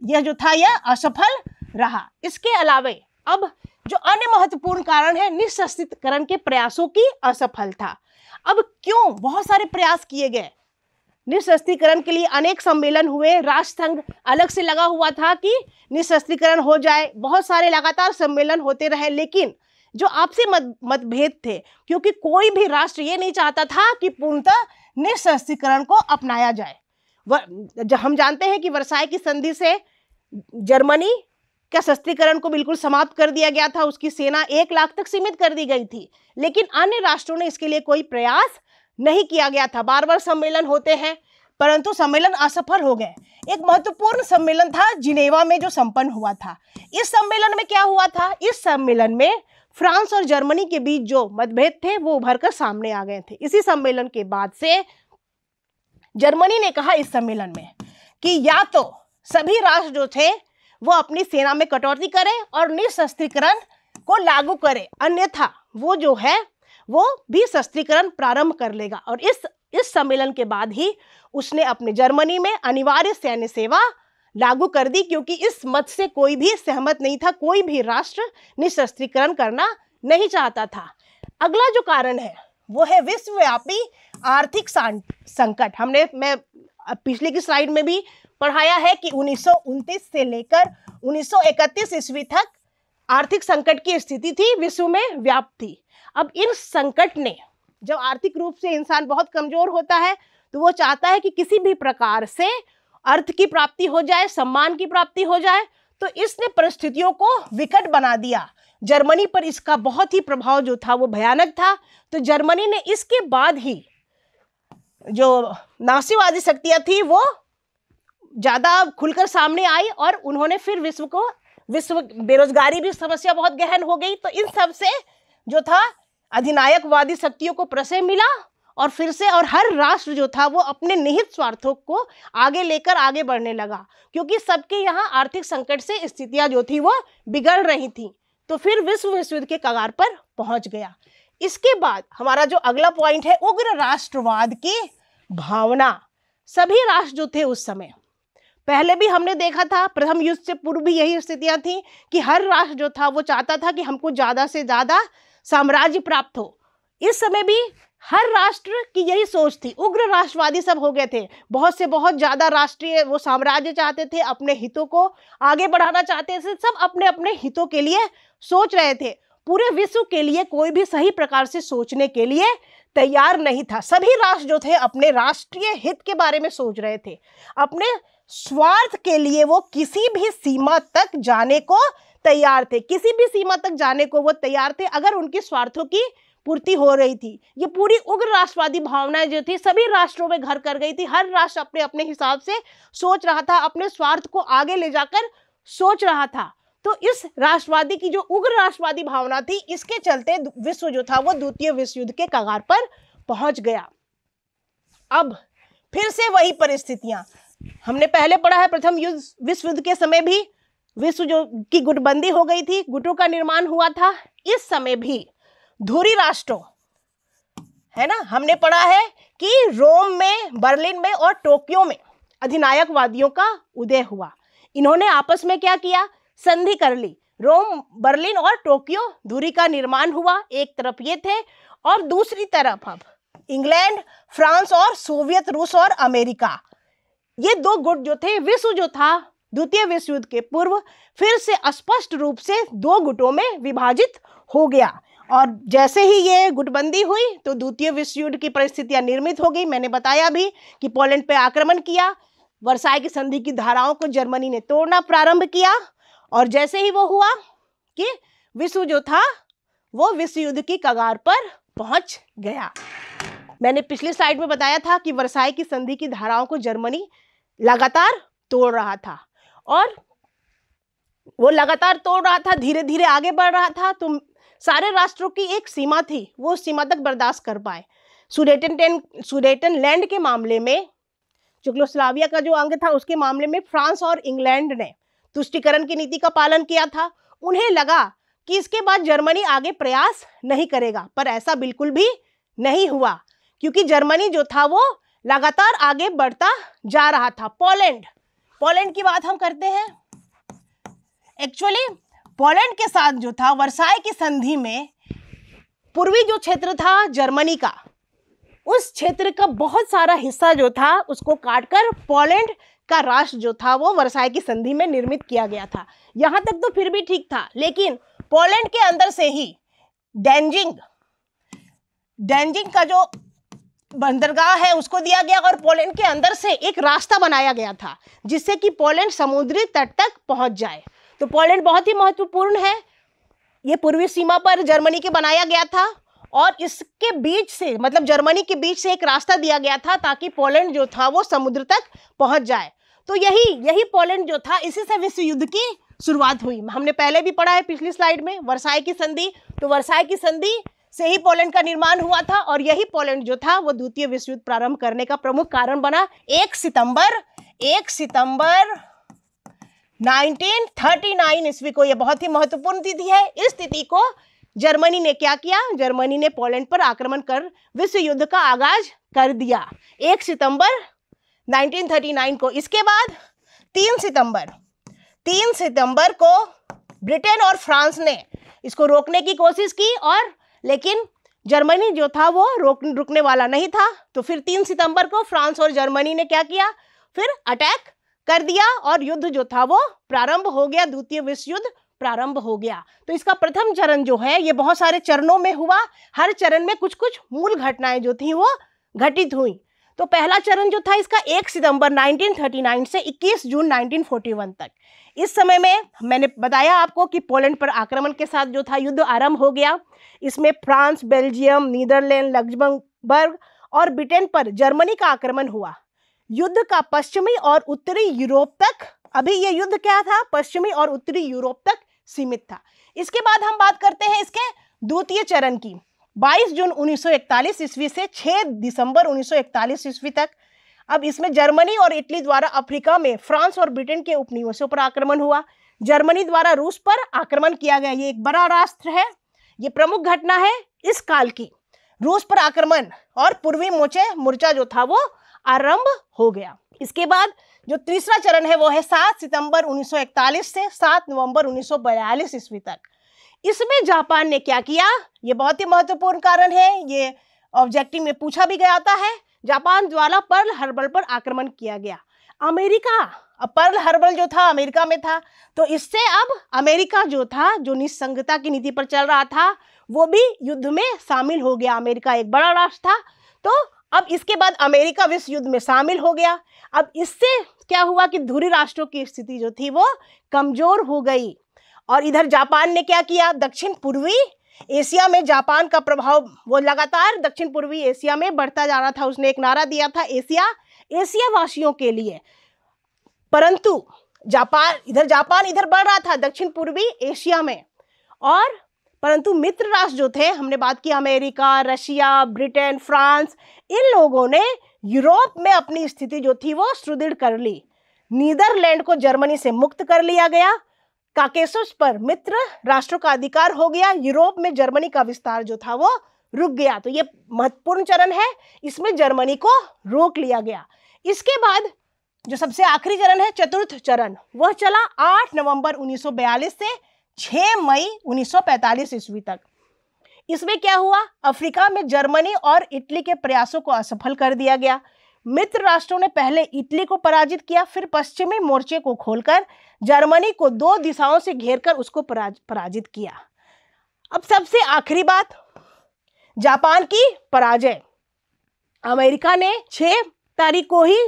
यह जो था यह असफल रहा। इसके अलावा अब जो अन्य महत्वपूर्ण कारण है निःशस्त्रीकरण के प्रयासों की असफलता। अब क्यों बहुत सारे प्रयास किए गए निःशस्त्रीकरण के लिए, अनेक सम्मेलन हुए, राष्ट्र संघ अलग से लगा हुआ था कि निःशस्त्रीकरण हो जाए, बहुत सारे लगातार सम्मेलन होते रहे, लेकिन जो आपसी मतभेद थे, क्योंकि कोई भी राष्ट्र ये नहीं चाहता था कि पूर्णतः निःशस्त्रीकरण को अपनाया जाए। हम जानते हैं कि वर्साई की संधि से जर्मनी का शस्त्रीकरण को बिल्कुल समाप्त कर दिया गया था, उसकी सेना 1 लाख तक सीमित कर दी गई थी, लेकिन अन्य राष्ट्रों ने इसके लिए कोई प्रयास नहीं किया गया था। बार बार सम्मेलन होते हैं परंतु सम्मेलन असफल हो गए। एक महत्वपूर्ण सम्मेलन था जिनेवा में जो संपन्न हुआ था। इस सम्मेलन में क्या हुआ था? इस सम्मेलन में फ्रांस और जर्मनी के बीच जो मतभेद थे वो उभर कर सामने आ गए थे। इसी सम्मेलन के बाद से जर्मनी ने कहा इस सम्मेलन में कि या तो सभी राष्ट्र जो थे वो अपनी सेना में कटौती करें और निःशस्त्रीकरण को लागू करें, अन्यथा वो जो है वो भी शस्त्रीकरण प्रारंभ कर लेगा। और इस सम्मेलन के बाद ही उसने अपने जर्मनी में अनिवार्य सैन्य सेवा लागू कर दी, क्योंकि इस मत से कोई भी सहमत नहीं था, कोई भी राष्ट्र निःशस्त्रीकरण करना नहीं चाहता था। अगला जो कारण है वो है विश्वव्यापी आर्थिक संकट। मैं पिछली की स्लाइड में भी पढ़ाया है कि 1929 से लेकर 1931 ईस्वी तक आर्थिक संकट की स्थिति थी, विश्व में व्याप्त थी। अब इन संकट ने, जब आर्थिक रूप से इंसान बहुत कमजोर होता है तो वो चाहता है कि किसी भी प्रकार से अर्थ की प्राप्ति हो जाए, सम्मान की प्राप्ति हो जाए, तो इसने परिस्थितियों को विकट बना दिया। जर्मनी पर इसका बहुत ही प्रभाव जो था वो भयानक था। तो जर्मनी ने इसके बाद ही जो नासीवादी शक्तियां थी वो ज्यादा खुलकर सामने आई और उन्होंने फिर विश्व बेरोजगारी भी समस्या बहुत गहन हो गई। तो इन सब से जो था अधिनायकवादी शक्तियों को प्रश्रय मिला और फिर से और हर राष्ट्र जो था वो अपने निहित स्वार्थों को आगे लेकर आगे बढ़ने लगा, क्योंकि सबके यहाँ आर्थिक संकट से स्थितियां जो थी वो बिगड़ रही थी। तो फिर विश्व युद्ध के कगार पर पहुंच गया। इसके बाद हमारा जो अगला पॉइंट है, उग्र राष्ट्रवाद की भावना। सभी राष्ट्र जो थे उस समय, पहले भी हमने देखा था, प्रथम युद्ध से पूर्व भी यही स्थितियां थी कि हर राष्ट्र जो था वो चाहता था कि हमको ज्यादा से ज्यादा साम्राज्य प्राप्त हो। इस समय भी हर राष्ट्र की यही सोच थी। उग्र राष्ट्रवादी सब हो गए थे, बहुत से बहुत ज्यादा राष्ट्रीय वो साम्राज्य चाहते थे, अपने हितों को आगे बढ़ाना चाहते थे, सब अपने अपने हितों के लिए सोच रहे थे। पूरे विश्व के लिए कोई भी सही प्रकार से सोचने के लिए तैयार नहीं था। सभी राष्ट्र जो थे अपने राष्ट्रीय हित के बारे में सोच रहे थे, अपने स्वार्थ के लिए वो किसी भी सीमा तक जाने को तैयार थे, किसी भी सीमा तक जाने को वो तैयार थे अगर उनकी स्वार्थों की पूर्ति हो रही थी। ये पूरी उग्र राष्ट्रवादी भावनाएं जो थी सभी राष्ट्रों में घर कर गई थी। हर राष्ट्र अपने अपने हिसाब से सोच रहा था, अपने स्वार्थ को आगे ले जाकर सोच रहा था। तो इस राष्ट्रवादी की जो उग्र राष्ट्रवादी भावना थी, इसके चलते विश्व जो था वो द्वितीय विश्व युद्ध के कगार पर पहुंच गया। अब फिर से वही परिस्थितियां हमने पहले पढ़ा है। प्रथम विश्व युद्ध के समय भी विश्व जो की गुटबंदी हो गई थी, गुटों का निर्माण हुआ था। इस समय भी धुरी राष्ट्रों, है ना, हमने पढ़ा है कि रोम में, बर्लिन में और टोक्यो में अधिनायकवादियों का उदय हुआ। इन्होंने आपस में क्या किया, संधि कर ली। रोम, बर्लिन और टोक्यो धुरी का निर्माण हुआ। एक तरफ ये थे और दूसरी तरफ अब इंग्लैंड, फ्रांस और सोवियत रूस और अमेरिका, ये दो गुट जो थे, विश्व जो था द्वितीय विश्व युद्ध के पूर्व फिर से स्पष्ट रूप से दो गुटों में विभाजित हो गया। और जैसे ही ये गुटबंदी हुई तो द्वितीय विश्व युद्ध की परिस्थितियां निर्मित हो गई। मैंने बताया भी कि पोलैंड पे आक्रमण किया, वर्साई की संधि की धाराओं को जर्मनी ने तोड़ना प्रारंभ किया और जैसे ही वो हुआ कि विश्व जो था वो विश्व युद्ध की कगार पर पहुंच गया। मैंने पिछली स्लाइड में बताया था कि वर्साई की संधि की धाराओं को जर्मनी लगातार तोड़ रहा था और वो लगातार तोड़ रहा था, धीरे धीरे आगे बढ़ रहा था। तो सारे राष्ट्रों की एक सीमा थी, वो उस सीमा तक बर्दाश्त कर पाए। सुडेटनलैंड के मामले में, चेकोस्लोवाकिया का जो अंग था उसके मामले में फ्रांस और इंग्लैंड ने तुष्टीकरण की नीति का पालन किया था। उन्हें लगा कि इसके बाद जर्मनी आगे प्रयास नहीं करेगा, पर ऐसा बिल्कुल भी नहीं हुआ, क्योंकि जर्मनी जो था वो लगातार आगे बढ़ता जा रहा था। पोलैंड की बात हम करते हैं। एक्चुअली पोलैंड के साथ जो था वर्साई की संधि में पूर्वी जो क्षेत्र था जर्मनी का, उस क्षेत्र का बहुत सारा हिस्सा जो था उसको काटकर पोलैंड का राष्ट्र जो था वो वर्साई की संधि में निर्मित किया गया था। यहां तक तो फिर भी ठीक था, लेकिन पोलैंड के अंदर से ही डैंजिंग का जो बंदरगाह है उसको दिया गया और पोलैंड के अंदर से एक रास्ता बनाया गया था जिससे कि पोलैंड समुद्री तट तक पहुंच जाए। तो पोलैंड बहुत ही महत्वपूर्ण है, ये पूर्वी सीमा पर जर्मनी के बनाया गया था और इसके बीच से, मतलब जर्मनी के बीच से एक रास्ता दिया गया था ताकि पोलैंड जो था वो समुद्र तक पहुंच जाए। तो यही पोलैंड जो था, इसी से विश्व युद्ध की शुरुआत हुई। हमने पहले भी पढ़ा है पिछली स्लाइड में वर्साई की संधि। तो वर्साई की संधि से ही पोलैंड का निर्माण हुआ था और यही पोलैंड जो था वो द्वितीय विश्व युद्ध प्रारंभ करने का प्रमुख कारण बना। 1 सितंबर 1939 ईस्वी को, यह बहुत ही महत्वपूर्ण तिथि है। इस तिथि को जर्मनी ने क्या किया, जर्मनी ने पोलैंड पर आक्रमण कर विश्व युद्ध का आगाज कर दिया 1 सितंबर 1939 को। इसके बाद 3 सितंबर को ब्रिटेन और फ्रांस ने इसको रोकने की कोशिश की और लेकिन जर्मनी जो था वो रुकने वाला नहीं था। तो फिर 3 सितंबर को फ्रांस और जर्मनी ने क्या किया, फिर अटैक कर दिया और युद्ध जो था वो प्रारंभ हो गया, द्वितीय विश्व युद्ध प्रारंभ हो गया। तो इसका प्रथम चरण जो है ये बहुत सारे चरणों में हुआ, हर चरण में कुछ कुछ मूल घटनाएं जो थी वो घटित हुई। तो पहला चरण जो था इसका 1 सितंबर 1939 से 21 जून 1941 तक। इस समय में मैंने बताया आपको कि पोलैंड पर आक्रमण के साथ जो था युद्ध आरंभ हो गया। इसमें फ्रांस, बेल्जियम, नीदरलैंड, लक्समबर्ग और ब्रिटेन पर जर्मनी का आक्रमण हुआ। युद्ध का पश्चिमी और उत्तरी यूरोप तक, अभी ये युद्ध क्या था, पश्चिमी और उत्तरी यूरोप तक सीमित था। इसके बाद हम बात करते हैं इसके द्वितीय चरण की। 22 जून 1941 ईस्वी से 6 दिसंबर 1941 ईस्वी तक। अब इसमें जर्मनी और इटली द्वारा अफ्रीका में फ्रांस और ब्रिटेन के उपनिवेशों पर आक्रमण हुआ। जर्मनी द्वारा रूस पर आक्रमण किया गया। ये एक बड़ा राष्ट्र है, ये प्रमुख घटना है इस काल की। रूस पर आक्रमण और पूर्वी मोर्चा जो था वो आरंभ हो गया। इसके बाद जो तीसरा चरण है वो है 7 सितंबर 1941 से 7 नवंबर 1942 ईस्वी तक। इसमें जापान ने क्या किया, ये बहुत ही महत्वपूर्ण कारण है, ये ऑब्जेक्टिव में पूछा भी गया है। जापान द्वारा पर्ल हार्बर पर आक्रमण किया गया। अमेरिका, अब पर्ल हार्बर जो था अमेरिका में था, तो इससे अब अमेरिका जो था, जो निस्संगता की नीति पर चल रहा था, वो भी युद्ध में शामिल हो गया। अमेरिका एक बड़ा राष्ट्र था, तो अब इसके बाद अमेरिका विश्व युद्ध में शामिल हो गया। अब इससे क्या हुआ कि धुरी राष्ट्रों की स्थिति जो थी वो कमजोर हो गई। और इधर जापान ने क्या किया, दक्षिण पूर्वी एशिया में जापान का प्रभाव वो लगातार दक्षिण पूर्वी एशिया में बढ़ता जा रहा था। उसने एक नारा दिया था, एशिया वासियों के लिए। परंतु जापान इधर बढ़ रहा था दक्षिण पूर्वी एशिया में, और परंतु मित्र राष्ट्र जो थे, हमने बात की अमेरिका, रशिया, ब्रिटेन, फ्रांस, इन लोगों ने यूरोप में अपनी स्थिति जो थी वो सुदृढ़ कर ली। नीदरलैंड को जर्मनी से मुक्त कर लिया गया। काकेशस पर मित्र राष्ट्रों का अधिकार हो गया। यूरोप में जर्मनी का विस्तार जो था वो रुक गया। तो ये महत्वपूर्ण चरण है, इसमें जर्मनी को रोक लिया गया। इसके बाद जो सबसे आखिरी चरण है, चतुर्थ चरण, वह चला 8 नवंबर 1942 से 6 मई 1945 ईस्वी तक। इसमें क्या हुआ, अफ्रीका में जर्मनी और इटली के प्रयासों को असफल कर दिया गया। मित्र राष्ट्रों ने पहले इटली को पराजित किया, फिर पश्चिमी मोर्चे को खोलकर जर्मनी को 2 दिशाओं से घेरकर उसको पराजित किया। अब सबसे आखिरी बात, जापान की पराजय। अमेरिका ने 6 तारीख को ही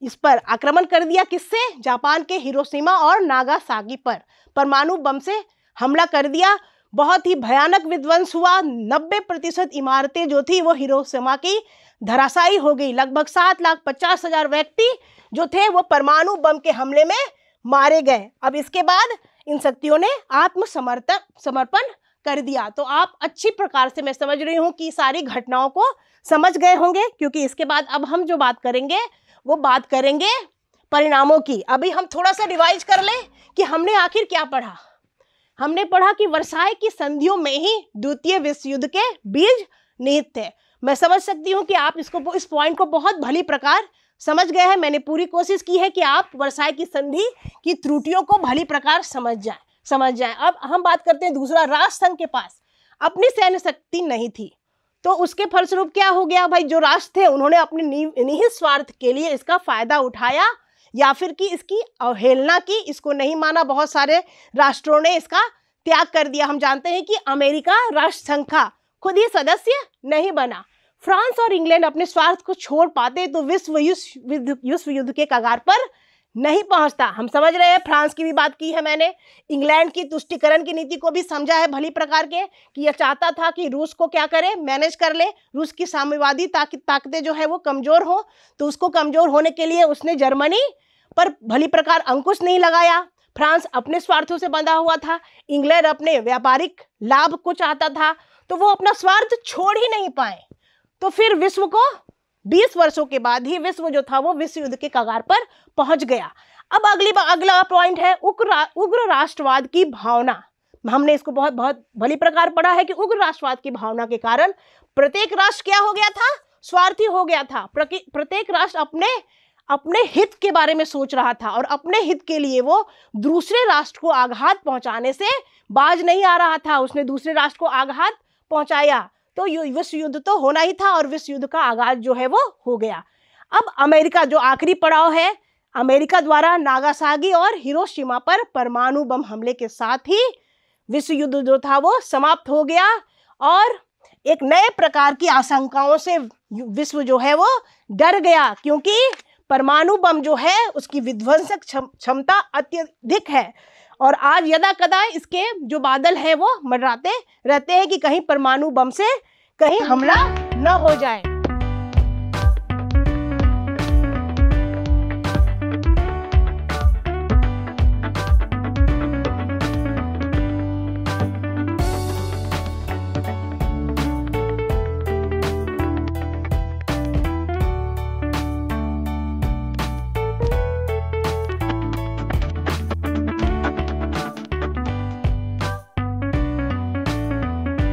इस पर आक्रमण कर दिया। किससे, जापान के हिरोशिमा और नागासाकी पर परमाणु बम से हमला कर दिया। बहुत ही भयानक विध्वंस हुआ। 90% इमारतें जो थी वो हिरोशिमा की धराशायी हो गई। लगभग 7,50,000 व्यक्ति जो थे वो परमाणु बम के हमले में मारे गए। अब इसके बाद इन शक्तियों ने आत्मसमर्पण कर दिया। तो आप अच्छी प्रकार से, मैं समझ रही हूँ कि सारी घटनाओं को समझ गए होंगे, क्योंकि इसके बाद अब हम जो बात करेंगे वो बात करेंगे परिणामों की। अभी हम थोड़ा सा रिवाइज कर लें कि हमने आखिर क्या पढ़ा। हमने पढ़ा कि वर्साय की संधियों में ही द्वितीय विश्व युद्ध के बीज निहित थे। मैं समझ सकती हूँ कि आप इस पॉइंट को बहुत भली प्रकार समझ गए हैं। मैंने पूरी कोशिश की है कि आप वर्साय की संधि की त्रुटियों को भली प्रकार समझ जाएं। अब हम बात करते हैं दूसरा, राष्ट्र संघ के पास अपनी सैन्य शक्ति नहीं थी, तो उसके फलस्वरूप क्या हो गया भाई, जो राष्ट्र थे उन्होंने अपने निहित स्वार्थ के लिए इसका फायदा उठाया, या फिर कि इसकी अवहेलना की, इसको नहीं माना। बहुत सारे राष्ट्रों ने इसका त्याग कर दिया। हम जानते हैं कि अमेरिका राष्ट्र संघ का खुद ही सदस्य नहीं बना। फ्रांस और इंग्लैंड अपने स्वार्थ को छोड़ पाते तो विश्व युद्ध के कगार पर नहीं पहुंचता। हम समझ रहे हैं, फ्रांस की भी बात की है मैंने, इंग्लैंड की तुष्टिकरण की नीति को भी समझा है भली प्रकार के, कि यह चाहता था कि रूस को क्या करे, मैनेज कर ले। रूस की साम्यवादी ताकतें जो है वो कमजोर हो, तो उसको कमजोर होने के लिए उसने जर्मनी पर भली प्रकार अंकुश नहीं लगाया। फ्रांस अपने स्वार्थों से बंधा हुआ था, इंग्लैंड अपने व्यापारिक लाभ को चाहता था, तो वो अपना स्वार्थ छोड़ ही नहीं पाए। तो फिर विश्व को 20 वर्षों के बाद ही विश्व जो था वो विश्व युद्ध के कगार पर पहुंच गया। अब अगला पॉइंट है उग्र राष्ट्रवाद की भावना। हमने इसको बहुत भली प्रकार पढ़ा है कि उग्र राष्ट्रवाद की भावना के कारण प्रत्येक राष्ट्र क्या हो गया था, स्वार्थी हो गया था। प्रत्येक राष्ट्र अपने हित के बारे में सोच रहा था, और अपने हित के लिए वो दूसरे राष्ट्र को आघात पहुंचाने से बाज नहीं आ रहा था। उसने दूसरे राष्ट्र को आघात पहुंचाया, तो विश्व युद्ध तो होना ही था, और विश्व युद्ध का आगाज जो है वो हो गया। अब अमेरिका जो आखिरी पड़ाव है, अमेरिका द्वारा नागासाकी और हिरोशिमा पर परमाणु बम हमले के साथ ही विश्व युद्ध जो था वो समाप्त हो गया। और एक नए प्रकार की आशंकाओं से विश्व जो है वो डर गया, क्योंकि परमाणु बम जो है उसकी विध्वंसक क्षमता अत्यधिक है। और आज यदा कदा इसके जो बादल हैं वो मंडराते रहते हैं कि कहीं परमाणु बम से कहीं हमला न हो जाए।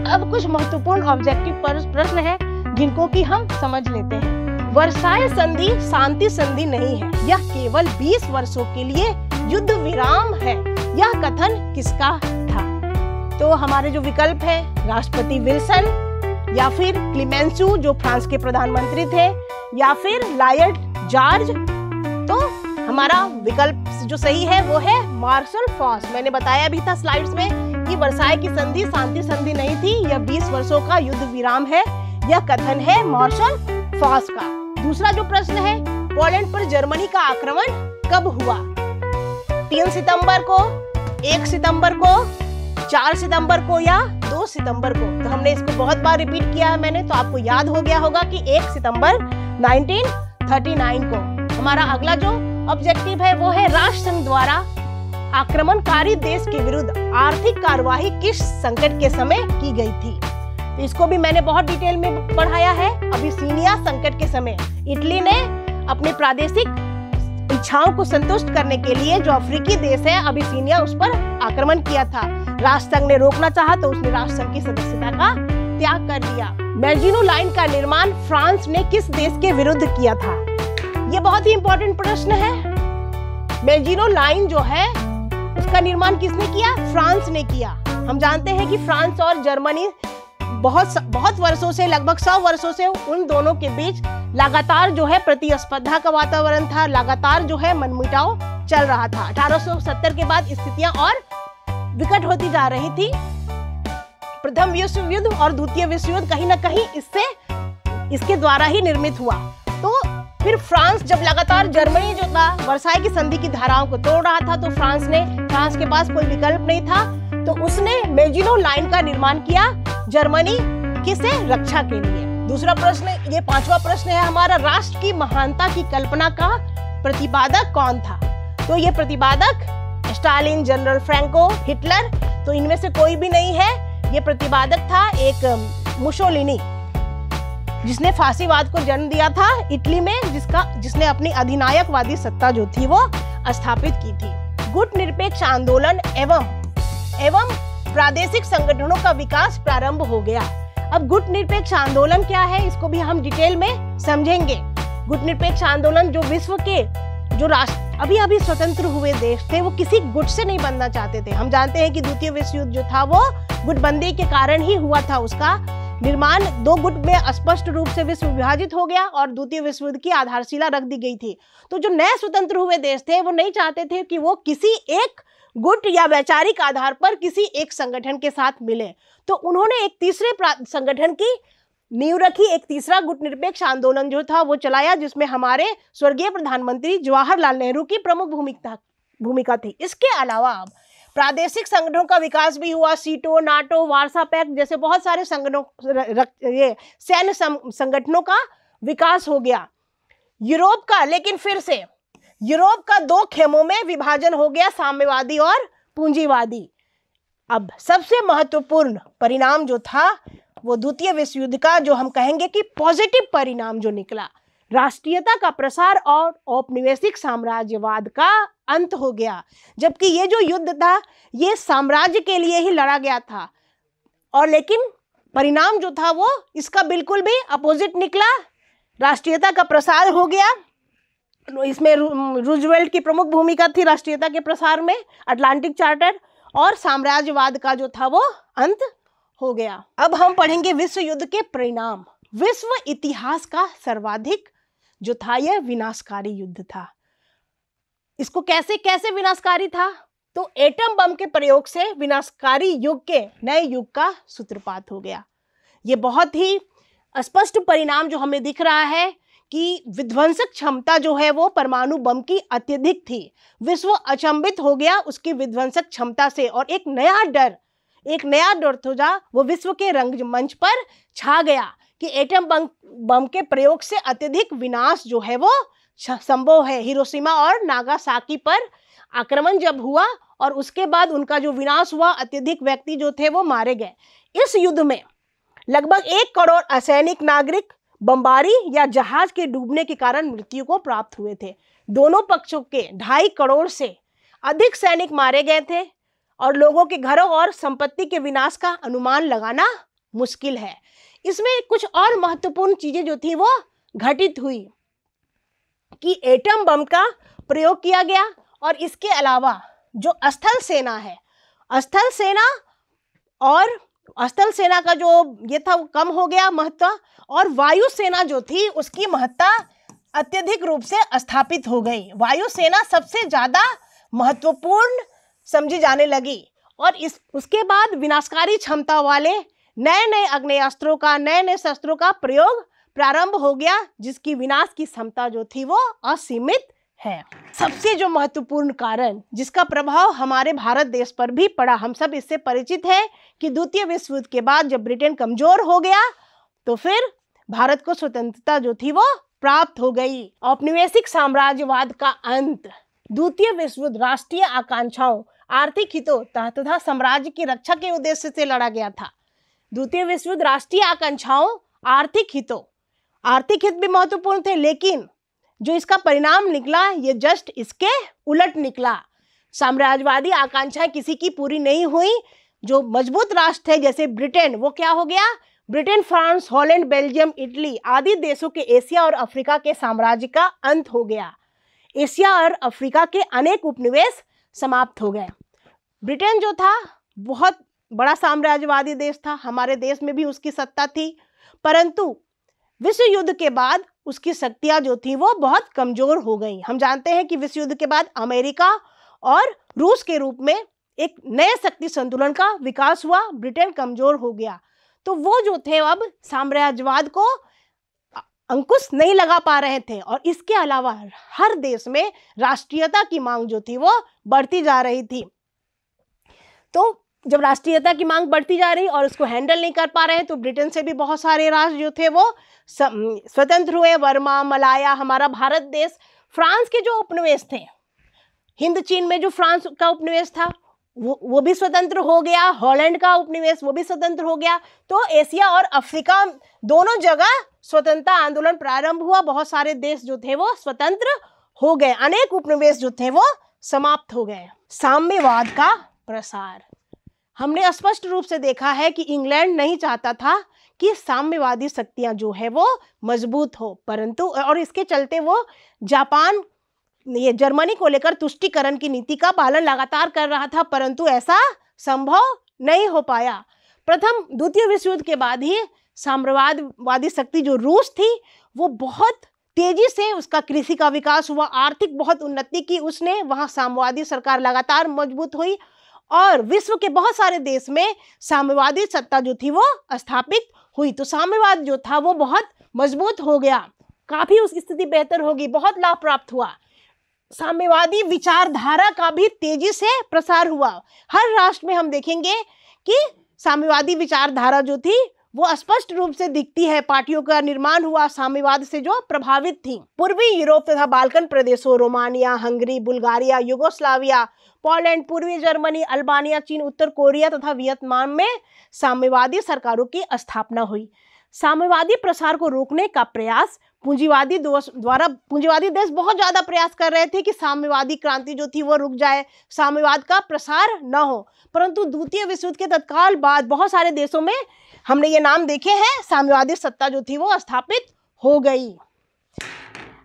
अब कुछ महत्वपूर्ण ऑब्जेक्टिव प्रश्न है जिनको कि हम समझ लेते हैं। वर्साय संधि शांति संधि नहीं है, यह केवल 20 वर्षों के लिए युद्ध विराम है। यह कथन किसका था? तो हमारे जो विकल्प है, राष्ट्रपति विल्सन, या फिर क्लीमेंसू जो फ्रांस के प्रधानमंत्री थे, या फिर लॉर्ड जॉर्ज। तो हमारा विकल्प जो सही है वो है मार्शल फॉस। मैंने बताया भी था स्लाइड्स में कि वर्साय की संधि शांति संधि नहीं थी, यह 20 वर्षों का युद्ध विराम है। यह कथन है मार्शल फॉस का। दूसरा जो प्रश्न है, पोलैंड पर जर्मनी का आक्रमण कब हुआ? 3 सितंबर को, 1 सितंबर को, 4 सितंबर को या 2 सितंबर को? तो हमने इसको बहुत बार रिपीट किया है मैंने, तो आपको याद हो गया होगा कि 1 सितंबर 1939 को। हमारा अगला जो ऑब्जेक्टिव है वो है राष्ट्र संघ द्वारा आक्रमणकारी देश के विरुद्ध आर्थिक कार्यवाही किस संकट के समय की गई थी? तो इसको भी मैंने बहुत डिटेल में पढ़ाया है। अबिसिनिया संकट के समय इटली ने अपने प्रादेशिक इच्छाओं को संतुष्ट करने के लिए जो अफ्रीकी देश है अबिसिनिया, उस पर आक्रमण किया था। राष्ट्र संघ ने रोकना चाहा तो उसने राष्ट्र संघ की सदस्यता का त्याग कर दिया। मेजिनो लाइन का निर्माण फ्रांस ने किस देश के विरुद्ध किया था? ये बहुत ही इंपॉर्टेंट प्रश्न है। मेजिनो लाइन जो है उसका निर्माण किसने किया? फ्रांस ने किया। हम जानते हैं कि फ्रांस और जर्मनी बहुत वर्षों से, लगभग 100 वर्षों से उन दोनों के बीच लगातार जो है प्रतिस्पर्धा का वातावरण था, लगातार जो है मनमुटाव चल रहा था। 1870 के बाद स्थितियां और विकट होती जा रही थी। प्रथम विश्व युद्ध और द्वितीय विश्व युद्ध कहीं ना कहीं इसके द्वारा ही निर्मित हुआ। तो फिर फ्रांस जब लगातार जर्मनी जो था वर्साय की संधि की धाराओं को तोड़ रहा था, तो फ्रांस के पास कोई विकल्प नहीं था, तो उसने मेजिनो लाइन का निर्माण किया जर्मनी किसे रक्षा के लिए। दूसरा प्रश्न, ये 5वां प्रश्न है हमारा, राष्ट्र की महानता की कल्पना का प्रतिपादक कौन था? तो ये प्रतिपादक स्टालिन, जनरल फ्रैंको, हिटलर, तो इनमें से कोई भी नहीं है। ये प्रतिपादक था एक मुसोलिनी, जिसने फांसीवाद को जन्म दिया था इटली में, जिसने अपनी अधिनायकवादी सत्ता जो थी वो स्थापित की थी। गुट निरपेक्ष आंदोलन एवं प्रादेशिक संगठनों का विकास प्रारंभ हो गया। अब गुट निरपेक्ष आंदोलन क्या है, इसको भी हम डिटेल में समझेंगे। गुट निरपेक्ष आंदोलन जो विश्व के जो राष्ट्र अभी स्वतंत्र हुए देश थे वो किसी गुट से नहीं बनना चाहते थे। हम जानते हैं कि द्वितीय विश्व युद्ध जो था वो गुटबंदी के कारण ही हुआ था। उसका निर्माण 2 गुट में स्पष्ट रूप से विश्व विभाजित हो गया और द्वितीय विश्व युद्ध की आधारशिला रख दी गई थी। तो जो नए स्वतंत्र हुए देश थे वो नहीं चाहते थे कि वो किसी एक गुट या वैचारिक आधार पर किसी एक संगठन के साथ मिले, तो उन्होंने एक तीसरे संगठन की नींव रखी। एक तीसरा गुट निरपेक्ष आंदोलन जो था वो चलाया, जिसमें हमारे स्वर्गीय प्रधानमंत्री जवाहरलाल नेहरू की प्रमुख भूमिका थी। इसके अलावा प्रादेशिक संगठनों का विकास भी हुआ। सीटो, नाटो, वार्सा पैक्ट जैसे बहुत सारे सैन्य संगठनों का विकास हो गया। यूरोप का, लेकिन फिर से यूरोप का 2 खेमों में विभाजन हो गया, साम्यवादी और पूंजीवादी। अब सबसे महत्वपूर्ण परिणाम जो था वो द्वितीय विश्व युद्ध का, जो हम कहेंगे कि पॉजिटिव परिणाम जो निकला, राष्ट्रीयता का प्रसार और औपनिवेशिक साम्राज्यवाद का अंत हो गया। जबकि ये जो युद्ध था ये साम्राज्य के लिए ही लड़ा गया था, और लेकिन परिणाम जो था वो इसका बिल्कुल भी अपोजिट निकला। राष्ट्रीयता का प्रसार हो गया, इसमें रूजवेल्ट की प्रमुख भूमिका थी राष्ट्रीयता के प्रसार में, अटलांटिक चार्टर, और साम्राज्यवाद का जो था वो अंत हो गया। अब हम पढ़ेंगे विश्व युद्ध के परिणाम। विश्व इतिहास का सर्वाधिक जो था यह विनाशकारी युद्ध था। इसको कैसे विनाशकारी था? तो एटम बम के प्रयोग से विनाशकारी युग के नए युग का सूत्रपात हो गया। ये बहुत ही स्पष्ट परिणाम जो हमें दिख रहा है कि विध्वंसक क्षमता जो है वो परमाणु बम की अत्यधिक थी। विश्व अचंभित हो गया उसकी विध्वंसक क्षमता से, और एक नया डर था वो विश्व के रंगमंच पर छा गया कि एटम बम के प्रयोग से अत्यधिक विनाश जो है वो संभव है। हिरोशिमा और नागासाकी पर आक्रमण जब हुआ और उसके बाद उनका जो विनाश हुआ, अत्यधिक व्यक्ति जो थे वो मारे गए। इस युद्ध में लगभग 1 करोड़ असैनिक नागरिक बमबारी या जहाज के डूबने के कारण मृत्यु को प्राप्त हुए थे। दोनों पक्षों के 2.5 करोड़ से अधिक सैनिक मारे गए थे और लोगों के घरों और संपत्ति के विनाश का अनुमान लगाना मुश्किल है। इसमें कुछ और महत्वपूर्ण चीजें जो थी वो घटित हुई कि एटम बम का प्रयोग किया गया, और इसके अलावा जो स्थल सेना है, स्थल सेना का जो ये था वो कम हो गया महत्व, और वायु सेना जो थी उसकी महत्ता अत्यधिक रूप से स्थापित हो गई। वायु सेना सबसे ज्यादा महत्वपूर्ण समझी जाने लगी, और उसके बाद विनाशकारी क्षमता वाले नए आग्नेयास्त्रों का, नए शस्त्रों का प्रयोग प्रारंभ हो गया, जिसकी विनाश की क्षमता जो थी वो असीमित है। सबसे जो महत्वपूर्ण कारण जिसका प्रभाव हमारे भारत देश पर भी पड़ा, हम सब इससे परिचित हैं कि द्वितीय विश्व युद्ध के बाद जब ब्रिटेन कमजोर हो गया तो फिर भारत को स्वतंत्रता जो थी वो प्राप्त हो गई। औपनिवेशिक साम्राज्यवाद का अंत द्वितीय विश्व युद्ध राष्ट्रीय आकांक्षाओं, आर्थिक हितों तथा साम्राज्य की रक्षा के उद्देश्य से लड़ा गया था। द्वितीय विश्व युद्ध राष्ट्रीय आकांक्षाओं, आर्थिक हित भी महत्वपूर्ण थे, लेकिन जो इसका परिणाम निकला ये जस्ट इसके उलट निकला। साम्राज्यवादी आकांक्षाएं किसी की पूरी नहीं हुई। जो मजबूत राष्ट्र थे जैसे ब्रिटेन, वो क्या हो गया? Britain, France, Holland, Belgium, Italy आदि देशों के एशिया और अफ्रीका के साम्राज्य का अंत हो गया। एशिया और अफ्रीका के अनेक उपनिवेश समाप्त हो गए। ब्रिटेन जो था बहुत बड़ा साम्राज्यवादी देश था, हमारे देश में भी उसकी सत्ता थी, परंतु विश्व युद्ध के बाद उसकी शक्तियां जो थी वो बहुत कमजोर हो गई। हम जानते हैं कि विश्व युद्ध के बाद अमेरिका और रूस के रूप में एक नए शक्ति संतुलन का विकास हुआ। ब्रिटेन कमजोर हो गया, तो वो जो थे अब साम्राज्यवाद को अंकुश नहीं लगा पा रहे थे, और इसके अलावा हर देश में राष्ट्रीयता की मांग जो थी वो बढ़ती जा रही थी। तो जब राष्ट्रीयता की मांग बढ़ती जा रही और उसको हैंडल नहीं कर पा रहे, तो ब्रिटेन से भी बहुत सारे राष्ट्र जो थे वो स्वतंत्र हुए। वर्मा, मलाया, हमारा भारत देश, फ्रांस के जो उपनिवेश थे, हिंद चीन में जो फ्रांस का उपनिवेश था वो भी स्वतंत्र हो गया। हॉलैंड का उपनिवेश वो भी स्वतंत्र हो गया। तो एशिया और अफ्रीका दोनों जगह स्वतंत्रता आंदोलन प्रारंभ हुआ। बहुत सारे देश जो थे वो स्वतंत्र हो गए, अनेक उपनिवेश जो थे वो समाप्त हो गए। साम्यवाद का प्रसार, हमने स्पष्ट रूप से देखा है कि इंग्लैंड नहीं चाहता था कि साम्यवादी शक्तियां जो है वो मजबूत हो, परंतु और इसके चलते वो जापान, ये जर्मनी को लेकर तुष्टीकरण की नीति का पालन लगातार कर रहा था, परंतु ऐसा संभव नहीं हो पाया। द्वितीय विश्व युद्ध के बाद ही साम्यवादी शक्ति जो रूस थी वो बहुत तेजी से उसका कृषि का विकास हुआ, आर्थिक बहुत उन्नति की उसने, वहां साम्यवादी सरकार लगातार मजबूत हुई और विश्व के बहुत सारे देश में साम्यवादी सत्ता जो थी वो स्थापित हुई। तो साम्यवाद जो था वो बहुत मजबूत हो गया, काफी उसकी स्थिति बेहतर होगी, बहुत लाभ प्राप्त हुआ। साम्यवादी विचारधारा का भी तेजी से प्रसार हुआ। हर राष्ट्र में हम देखेंगे कि साम्यवादी विचारधारा जो थी वो स्पष्ट रूप से दिखती है। पार्टियों का निर्माण हुआ साम्यवाद से जो प्रभावित थी। पूर्वी यूरोप तथा बाल्कन प्रदेशों, Romania, Hungary, Bulgaria, Yugoslavia, Poland, पूर्वी जर्मनी, अल्बानिया, चीन, उत्तर कोरिया तथा वियतनाम में साम्यवादी सरकारों की स्थापना हुई। साम्यवादी प्रसार को रोकने का प्रयास पूंजीवादी देश बहुत ज्यादा प्रयास कर रहे थे कि साम्यवादी क्रांति जो थी वो रुक जाए, साम्यवाद का प्रसार न हो, परंतु द्वितीय विश्व युद्ध के तत्काल बाद बहुत सारे देशों में हमने ये नाम देखे हैं, साम्यवादी सत्ता जो थी वो स्थापित हो गई।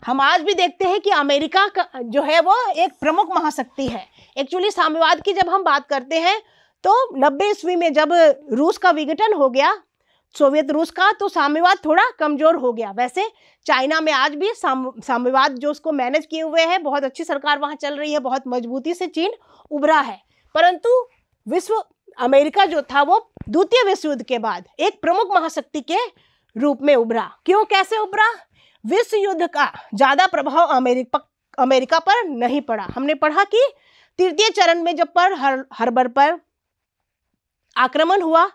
हम आज भी देखते हैं कि अमेरिका का जो है वो एक प्रमुख महाशक्ति है। एक्चुअली साम्यवाद की जब हम बात करते हैं तो 90 ईस्वी में जब रूस का विघटन हो गया, सोवियत रूस का, तो साम्यवाद थोड़ा कमजोर हो गया। वैसे चाइना में आज भी साम्यवाद जो उसको मैनेज किए हुए है, बहुत अच्छी सरकार वहां चल रही है, बहुत मजबूती से चीन उभरा है, परंतु अमेरिका जो था वो द्वितीय विश्व युद्ध के बाद एक प्रमुख महाशक्ति के रूप में उभरा। क्यों, कैसे उभरा? विश्व युद्ध का ज्यादा प्रभाव अमेरिका पर नहीं पड़ा। हमने पढ़ा कि तृतीय चरण में जब पर्ल हार्बर पर आक्रमण हुआ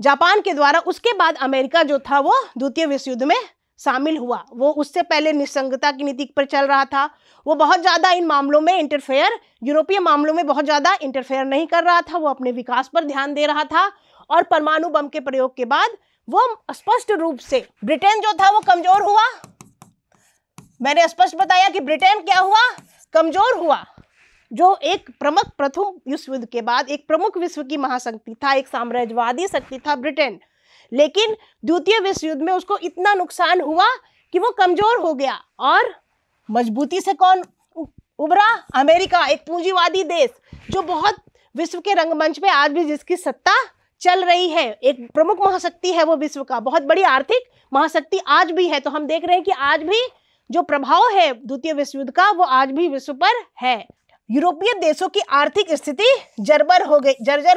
जापान के द्वारा, उसके बाद अमेरिका जो था वो द्वितीय विश्व युद्ध में शामिल हुआ। वो उससे पहले निस्संगता की नीति पर चल रहा था। वो बहुत ज़्यादा इन मामलों में इंटरफेयर, यूरोपीय मामलों में बहुत ज़्यादा इंटरफेयर नहीं कर रहा था। वो अपने विकास पर ध्यान दे रहा था। और परमाणु बम के प्रयोग के बाद वो स्पष्ट रूप से ब्रिटेन जो था वो कमजोर हुआ। मैंने स्पष्ट बताया कि ब्रिटेन क्या हुआ, कमजोर हुआ, जो एक प्रमुख प्रथम विश्व युद्ध के बाद एक प्रमुख विश्व की महाशक्ति था, एक साम्राज्यवादी शक्ति था ब्रिटेन। लेकिन द्वितीय विश्व युद्ध में उसको इतना नुकसान हुआ कि वो कमजोर हो गया। और मजबूती से कौन उभरा? अमेरिका, एक पूंजीवादी देश जो बहुत विश्व के रंगमंच पे आज भी जिसकी सत्ता चल रही है, एक प्रमुख महाशक्ति है वो विश्व का, बहुत बड़ी आर्थिक महाशक्ति आज भी है। तो हम देख रहे हैं कि आज भी जो प्रभाव है द्वितीय विश्व युद्ध का वो आज भी विश्व पर है। यूरोपीय देशों की आर्थिक स्थिति जर्जर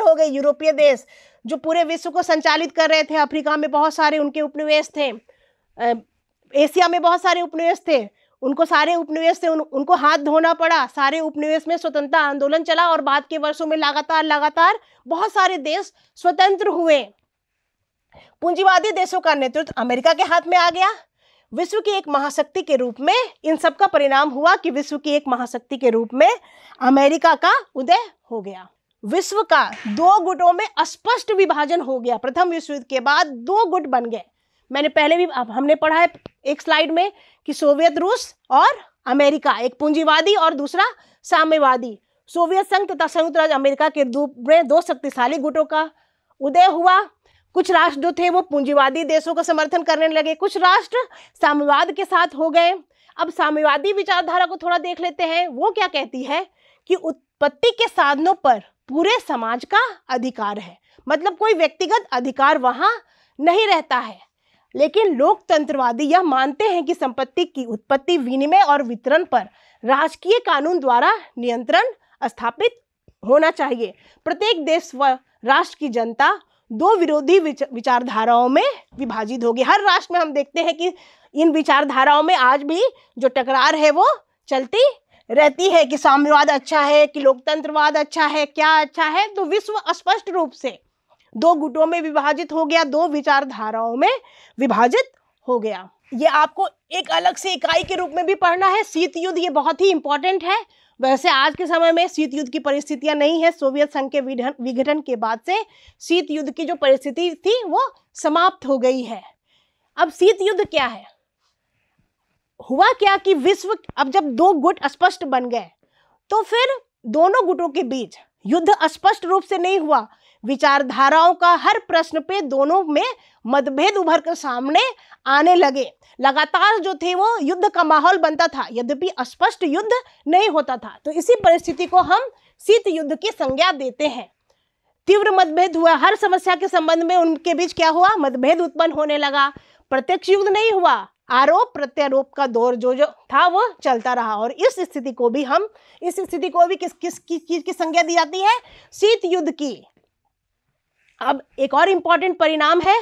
हो गई। यूरोपीय देश जो पूरे विश्व को संचालित कर रहे थे, अफ्रीका में बहुत सारे उनके उपनिवेश थे, एशिया में बहुत सारे उपनिवेश थे, उनको सारे उपनिवेश से उनको हाथ धोना पड़ा। सारे उपनिवेश में स्वतंत्रता आंदोलन चला और बाद के वर्षों में लगातार बहुत सारे देश स्वतंत्र हुए। पूंजीवादी देशों का नेतृत्व अमेरिका के हाथ में आ गया। विश्व की एक महाशक्ति के रूप में इन सब का परिणाम हुआ कि विश्व की एक महाशक्ति के रूप में अमेरिका का उदय हो गया। विश्व का दो गुटों में स्पष्ट विभाजन हो गया। प्रथम विश्व युद्ध के बाद दो गुट बन गए। मैंने पहले भी हमने पढ़ा है एक स्लाइड में कि सोवियत रूस और अमेरिका, एक पूंजीवादी और दूसरा साम्यवादी। सोवियत संघ तथा संयुक्त राज्य अमेरिका के दो शक्तिशाली गुटों का उदय हुआ। कुछ राष्ट्र जो थे वो पूंजीवादी देशों का समर्थन करने लगे, कुछ राष्ट्र साम्यवाद के साथ हो गए। अब साम्यवादी विचारधारा को थोड़ा देख लेते हैं। वो क्या कहती है कि उत्पत्ति के साधनों पर पूरे समाज का अधिकार है, मतलब कोई व्यक्तिगत अधिकार वहां नहीं रहता है। लेकिन लोकतंत्रवादी यह मानते हैं कि संपत्ति की उत्पत्ति, विनिमय और वितरण पर राजकीय कानून द्वारा नियंत्रण स्थापित होना चाहिए। प्रत्येक देश व राष्ट्र की जनता दो विरोधी विचारधाराओं में विभाजित होगी। हर राष्ट्र में हम देखते हैं कि इन विचारधाराओं में आज भी जो टकरार है वो चलती रहती है कि साम्यवाद अच्छा है कि लोकतंत्रवाद अच्छा है, क्या अच्छा है। तो विश्व स्पष्ट रूप से दो गुटों में विभाजित हो गया, दो विचारधाराओं में विभाजित हो गया। ये आपको एक अलग से इकाई के रूप में भी पढ़ना है। शीत युद्ध ये बहुत ही इंपॉर्टेंट है। वैसे आज के समय में शीत युद्ध की परिस्थितियां नहीं है। सोवियत संघ के विघटन के बाद से शीत युद्ध की जो परिस्थिति थी वो समाप्त हो गई है। अब शीत युद्ध क्या है? हुआ क्या कि विश्व, अब जब दो गुट स्पष्ट बन गए तो फिर दोनों गुटों के बीच युद्ध स्पष्ट रूप से नहीं हुआ। विचारधाराओं का हर प्रश्न पे दोनों में मतभेद उभर कर सामने आने लगे। लगातार जो थे वो युद्ध का माहौल बनता था, यद्यपि स्पष्ट युद्ध नहीं होता था। तो इसी परिस्थिति को हम शीत युद्ध की संज्ञा देते हैं। तीव्र मतभेद हुआ, हर समस्या के संबंध में उनके बीच क्या हुआ? मतभेद उत्पन्न होने लगा। प्रत्यक्ष युद्ध नहीं हुआ, आरोप प्रत्यारोप का दौर जो था वो चलता रहा। और इस स्थिति को भी किस चीज की संज्ञा दी जाती है? शीत युद्ध की। अब एक और इंपॉर्टेंट परिणाम है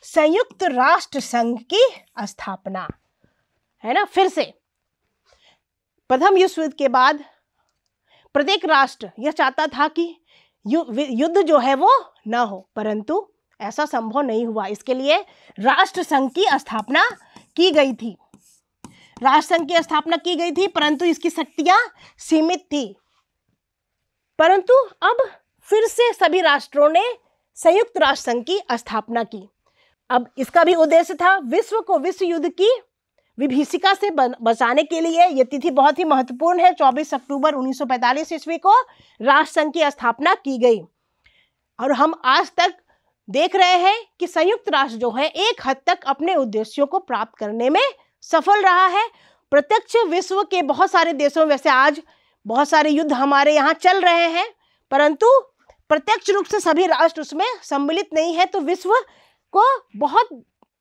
संयुक्त राष्ट्र संघ की स्थापना, है ना। फिर से प्रथम विश्व युद्ध के बाद प्रत्येक राष्ट्र यह चाहता था कि युद्ध जो है वो ना हो, परंतु ऐसा संभव नहीं हुआ। इसके लिए राष्ट्र संघ की स्थापना की गई थी। राष्ट्र संघ की स्थापना की गई थी, परंतु इसकी शक्तियां सीमित थी। परंतु अब फिर से सभी राष्ट्रों ने संयुक्त राष्ट्र संघ की स्थापना की। अब इसका भी उद्देश्य था विश्व को विश्व युद्ध की विभीषिका से बचाने के लिए। यह तिथि बहुत ही महत्वपूर्ण है। 24 अक्टूबर 1945 ईस्वी को राष्ट्र संघ की स्थापना की गई। और हम आज तक देख रहे हैं कि संयुक्त राष्ट्र जो है एक हद तक अपने उद्देश्यों को प्राप्त करने में सफल रहा है। प्रत्यक्ष विश्व के बहुत सारे देशों, वैसे आज बहुत सारे युद्ध हमारे यहाँ चल रहे हैं, परंतु प्रत्यक्ष रूप से सभी राष्ट्र उसमें सम्मिलित नहीं है। तो विश्व को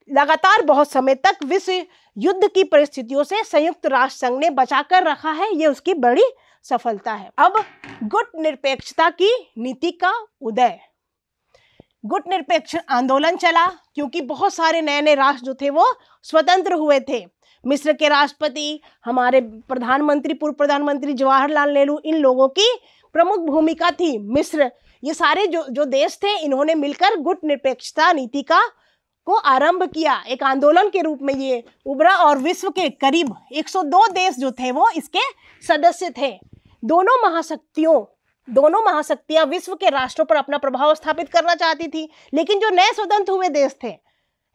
लगातार बहुत समय तक विश्व युद्ध की परिस्थितियों से संयुक्त राष्ट्र संघ ने बचाकर रखा है। ये उसकी बड़ी सफलता है। अब गुट निरपेक्षता की नीति का उदय। गुट निरपेक्ष आंदोलन चला, क्योंकि बहुत सारे नए नए राष्ट्र जो थे वो स्वतंत्र हुए थे। मिस्र के राष्ट्रपति, हमारे प्रधानमंत्री, पूर्व प्रधानमंत्री जवाहरलाल नेहरू, इन लोगों की प्रमुख भूमिका थी। मिस्र, ये सारे जो देश थे, इन्होंने मिलकर गुट निरपेक्षता नीति को आरंभ किया, एक आंदोलन के रूप में ये उभरा, और विश्व के करीब 102 देश जो थे वो इसके सदस्य थे। दोनों महाशक्तियां विश्व के राष्ट्रों पर अपना प्रभाव स्थापित करना चाहती थी, लेकिन जो नए स्वतंत्र हुए देश थे,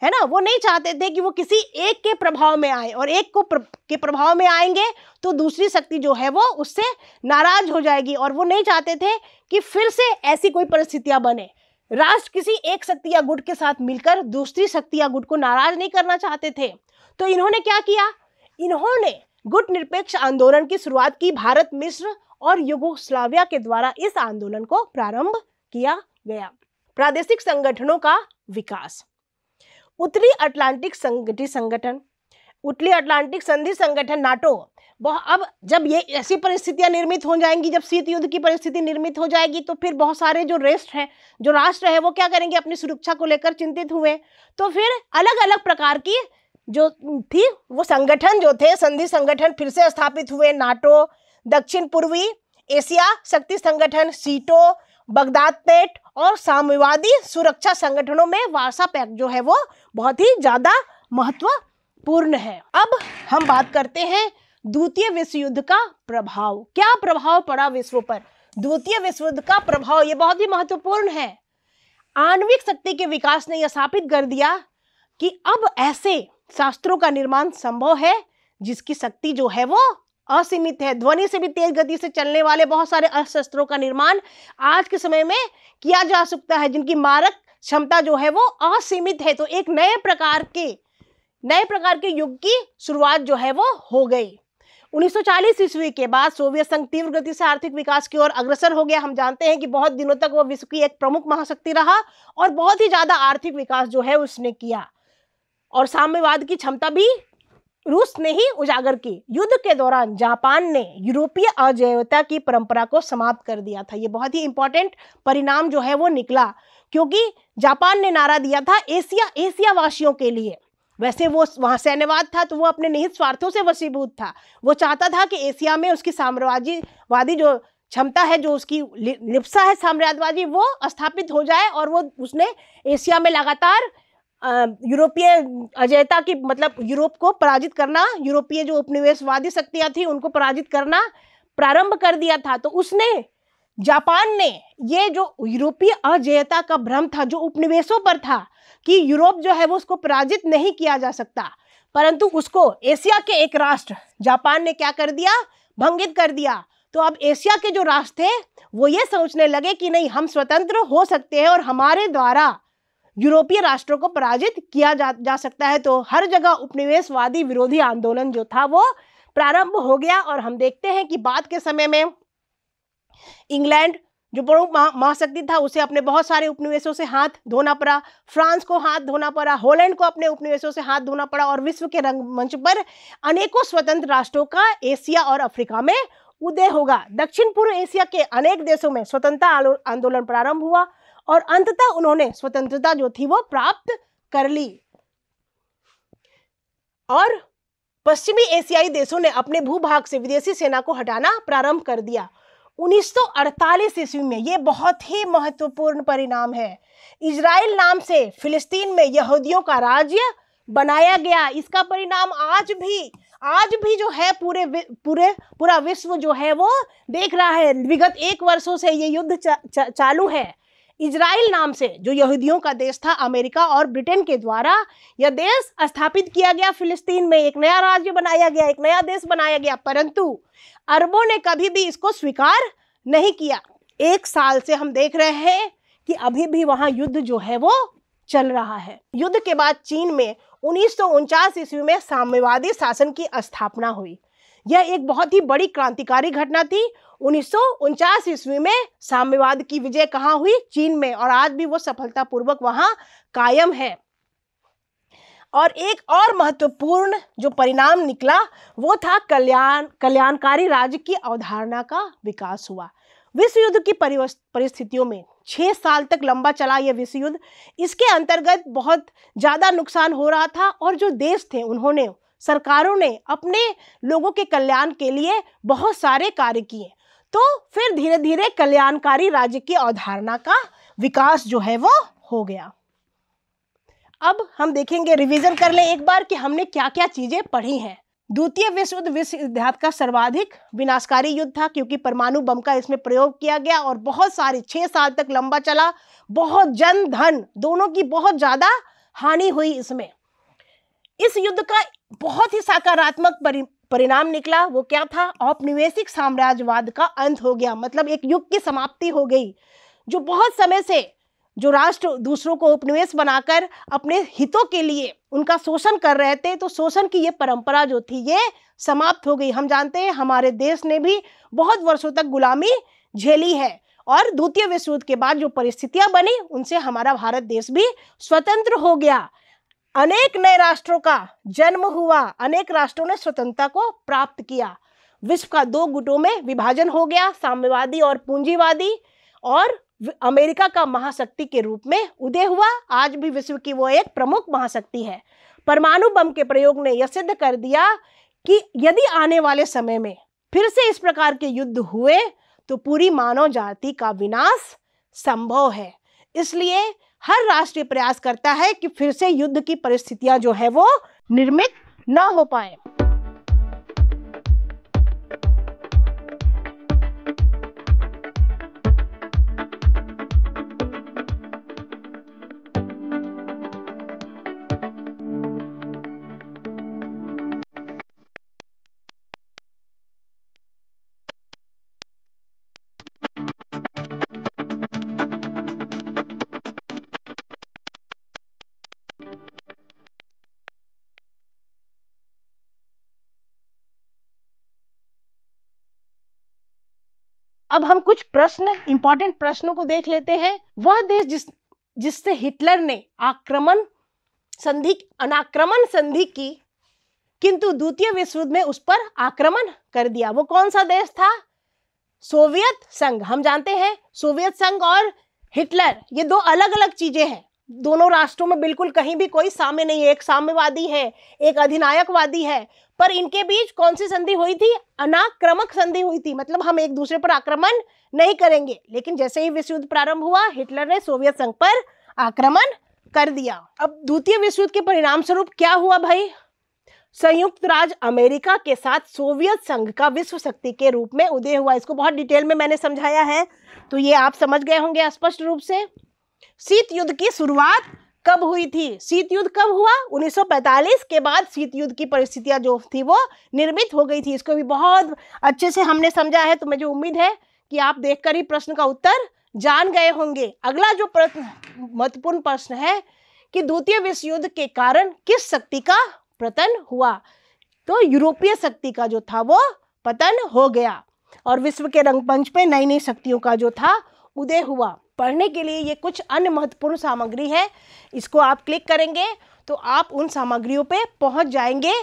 है ना, वो नहीं चाहते थे कि वो किसी एक के प्रभाव में आए, और एक के प्रभाव में आएंगे तो दूसरी शक्ति जो है वो उससे नाराज हो जाएगी, और वो नहीं चाहते थे कि फिर से ऐसी कोई परिस्थितियां बने। राष्ट्र किसी एक शक्ति या गुट के साथ मिलकर दूसरी शक्ति या गुट को नाराज नहीं करना चाहते थे। तो इन्होंने क्या किया, इन्होंने गुट निरपेक्ष आंदोलन की शुरुआत की। भारत, मिस्र और युगोस्लाविया के द्वारा इस आंदोलन को प्रारंभ किया गया। प्रादेशिक संगठनों का विकास। उत्तरी अटलांटिक संगठन, उत्तरी अटलांटिक संधि संगठन, नाटो। अब जब ये ऐसी परिस्थितियां निर्मित हो जाएंगी, जब शीत युद्ध की परिस्थिति निर्मित हो जाएगी, तो फिर बहुत सारे जो राष्ट्र है वो क्या करेंगे, अपनी सुरक्षा को लेकर चिंतित हुए। तो फिर अलग अलग प्रकार की जो थी वो संगठन जो थे, संधि संगठन फिर से स्थापित हुए। नाटो, दक्षिण पूर्वी एशिया शक्ति संगठन, सीटो, बगदाद पैक्ट, और साम्यवादी सुरक्षा संगठनों में वार्सा पैक्ट जो है वो बहुत ही ज्यादा महत्वपूर्ण है। अब हम बात करते हैं द्वितीय विश्व युद्ध का प्रभाव। क्या प्रभाव पड़ा विश्व पर? द्वितीय विश्व युद्ध का प्रभाव ये बहुत ही महत्वपूर्ण है। आणविक शक्ति के विकास ने यह साबित कर दिया कि अब ऐसे शस्त्रों का निर्माण संभव है जिसकी शक्ति जो है वो असीमित है। ध्वनि से भी तेज गति से चलने वाले बहुत सारे अस्त्रों का निर्माण आज के समय में किया जा सकता है, जिनकी मारक क्षमता जो है वो असीमित है। तो एक नए प्रकार के युग की शुरुआत जो है वो हो गई। 1940 ईस्वी के बाद सोवियत संघ तीव्र गति से आर्थिक विकास की ओर अग्रसर हो गया। हम जानते हैं कि बहुत दिनों तक वो विश्व की एक प्रमुख महाशक्ति रहा और बहुत ही ज्यादा आर्थिक विकास जो है उसने किया, और साम्यवाद की क्षमता भी रूस ने ही उजागर की। युद्ध के दौरान जापान ने यूरोपीय अजेयता की परंपरा को समाप्त कर दिया था। ये बहुत ही इंपॉर्टेंट परिणाम जो है वो निकला, क्योंकि जापान ने नारा दिया था एशिया वासियों के लिए। वैसे वो वहाँ सैन्यवाद था, तो वो अपने निहित स्वार्थों से वशीभूत था। वो चाहता था कि एशिया में उसकी साम्राज्यवादी जो क्षमता है, जो उसकी लिप्सा है साम्राज्यवादी, वो स्थापित हो जाए, और वो उसने एशिया में लगातार यूरोपीय अजयता की, मतलब यूरोप को पराजित करना, यूरोपीय जो उपनिवेशवादी शक्तियां थी उनको पराजित करना प्रारंभ कर दिया था। तो जापान ने ये जो यूरोपीय अजयता का भ्रम था, जो उपनिवेशों पर था कि यूरोप जो है वो उसको पराजित नहीं किया जा सकता, परंतु उसको एशिया के एक राष्ट्र जापान ने क्या कर दिया, भंगित कर दिया। तो अब एशिया के जो राष्ट्र थे वो ये सोचने लगे कि नहीं, हम स्वतंत्र हो सकते हैं और हमारे द्वारा यूरोपीय राष्ट्रों को पराजित किया जा सकता है। तो हर जगह उपनिवेशवादी विरोधी आंदोलन जो था वो प्रारंभ हो गया। और हम देखते हैं कि बाद के समय में इंग्लैंड जो प्रमुख महाशक्ति था, उसे अपने बहुत सारे उपनिवेशों से हाथ धोना पड़ा, फ्रांस को हाथ धोना पड़ा, हॉलैंड को अपने उपनिवेशों से हाथ धोना पड़ा, और विश्व के रंगमंच पर अनेकों स्वतंत्र राष्ट्रों का एशिया और अफ्रीका में उदय होगा। दक्षिण पूर्व एशिया के अनेक देशों में स्वतंत्रता आंदोलन प्रारंभ हुआ और अंततः उन्होंने स्वतंत्रता जो थी वो प्राप्त कर ली। और पश्चिमी एशियाई देशों ने अपने भूभाग से विदेशी सेना को हटाना प्रारंभ कर दिया। 1948 ईस्वी में, ये बहुत ही महत्वपूर्ण परिणाम है, इजराइल नाम से फिलिस्तीन में यहूदियों का राज्य बनाया गया। इसका परिणाम आज भी जो है पूरा विश्व जो है वो देख रहा है। विगत 1 वर्षों से ये युद्ध चालू है। इजराइल नाम से जो यहूदियों का देश था, अमेरिका और ब्रिटेन के द्वारा यह देश स्थापित किया गया। फिलिस्तीन में एक नया राज्य बनाया गया, एक नया देश बनाया गया, परंतु अरबों ने कभी भी इसको स्वीकार नहीं किया। 1 साल से हम देख रहे हैं कि अभी भी वहां युद्ध जो है वो चल रहा है। युद्ध के बाद चीन में 1949 ईस्वी में साम्यवादी शासन की स्थापना हुई। यह एक बहुत ही बड़ी क्रांतिकारी घटना थी। 1949 ईस्वी में साम्यवाद की विजय कहाँ हुई? चीन में, और आज भी वो सफलतापूर्वक वहां कायम है। और एक और महत्वपूर्ण जो परिणाम निकला वो था कल्याणकारी राज्य की अवधारणा का विकास हुआ। विश्व युद्ध की परिस्थितियों में 6 साल तक लंबा चला यह विश्व युद्ध। इसके अंतर्गत बहुत ज़्यादा नुकसान हो रहा था और जो देश थे उन्होंने, सरकारों ने अपने लोगों के कल्याण के लिए बहुत सारे कार्य किए। तो फिर धीरे धीरे कल्याणकारी राज्य की अवधारणा का विकास जो है वो हो गया। अब हम देखेंगे, रिवीजन कर लें एक बार कि हमने क्या क्या चीजें पढ़ी हैं। द्वितीय विश्व युद्ध विश्व इतिहास का सर्वाधिक विनाशकारी युद्ध था, क्योंकि परमाणु बम का इसमें प्रयोग किया गया और बहुत सारे 6 साल तक लंबा चला। बहुत जन धन दोनों की बहुत ज्यादा हानि हुई इसमें। इस युद्ध का बहुत ही सकारात्मक परिणाम निकला। वो क्या था? औपनिवेशिक साम्राज्यवाद का अंत हो गया, मतलब एक युग की समाप्ति हो गई। जो बहुत समय से जो राष्ट्र दूसरों को उपनिवेश बनाकर अपने हितों के लिए उनका शोषण कर रहे थे, तो शोषण की ये परंपरा जो थी ये समाप्त हो गई। हम जानते हैं हमारे देश ने भी बहुत वर्षों तक गुलामी झेली है और द्वितीय विश्व युद्ध के बाद जो परिस्थितियां बनी उनसे हमारा भारत देश भी स्वतंत्र हो गया। अनेक नए राष्ट्रों का जन्म हुआ, अनेक राष्ट्रों ने स्वतंत्रता को प्राप्त किया। विश्व का 2 गुटों में विभाजन हो गया, साम्यवादी और पूंजीवादी, और अमेरिका का महाशक्ति के रूप में उदय हुआ। आज भी विश्व की वो एक प्रमुख महाशक्ति है। परमाणु बम के प्रयोग ने यह सिद्ध कर दिया कि यदि आने वाले समय में फिर से इस प्रकार के युद्ध हुए तो पूरी मानव जाति का विनाश संभव है। इसलिए हर राष्ट्र प्रयास करता है कि फिर से युद्ध की परिस्थितियां जो है वो निर्मित न हो पाए। अब हम कुछ प्रश्न, इंपॉर्टेंट प्रश्नों को देख लेते हैं। वह देश जिससे हिटलर ने अनाक्रमण संधि की, किंतु द्वितीय विश्व युद्ध में उस पर आक्रमण कर दिया, वो कौन सा देश था? सोवियत संघ। हम जानते हैं सोवियत संघ और हिटलर ये 2 अलग अलग चीजें हैं। दोनों राष्ट्रों में बिल्कुल कहीं भी कोई साम्य नहीं है। एक साम्यवादी है, एक अधिनायकवादी है, पर इनके बीच कौन सी संधि हुई थी? अनाक्रमक संधि हुई थी, मतलब हम एक दूसरे पर आक्रमण नहीं करेंगे। लेकिन जैसे ही विश्व युद्ध प्रारंभ हुआ, हिटलर ने सोवियत संघ पर आक्रमण कर दिया। अब द्वितीय विश्व युद्ध के परिणाम स्वरूप क्या हुआ भाई? संयुक्त राज्य अमेरिका के साथ सोवियत संघ का विश्व शक्ति के रूप में उदय हुआ। इसको बहुत डिटेल में मैंने समझाया है, तो ये आप समझ गए होंगे स्पष्ट रूप से। शीत युद्ध की शुरुआत कब हुई थी? शीत युद्ध कब हुआ? 1945 के बाद शीत युद्ध की परिस्थितियां जो थी वो निर्मित हो गई थी। इसको भी बहुत अच्छे से हमने समझा है, तो मुझे उम्मीद है कि आप देखकर ही प्रश्न का उत्तर जान गए होंगे। अगला जो महत्वपूर्ण प्रश्न है कि द्वितीय विश्व युद्ध के कारण किस शक्ति का पतन हुआ? तो यूरोपीय शक्ति का जो था वो पतन हो गया और विश्व के रंगमंच पे नई नई शक्तियों का जो था उदय हुआ। पढ़ने के लिए ये कुछ अन्य महत्वपूर्ण सामग्री है, इसको आप क्लिक करेंगे तो आप उन सामग्रियों पे पहुंच जाएंगे,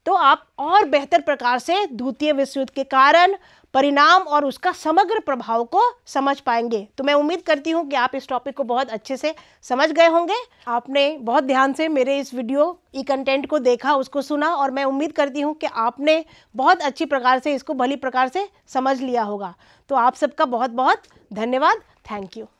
तो आप और बेहतर प्रकार से द्वितीय विश्व युद्ध के कारण, परिणाम और उसका समग्र प्रभाव को समझ पाएंगे। तो मैं उम्मीद करती हूँ कि आप इस टॉपिक को बहुत अच्छे से समझ गए होंगे। आपने बहुत ध्यान से मेरे इस वीडियो कंटेंट को देखा, उसको सुना, और मैं उम्मीद करती हूँ कि आपने बहुत अच्छी प्रकार से इसको भली प्रकार से समझ लिया होगा। तो आप सबका बहुत बहुत धन्यवाद। Thank you.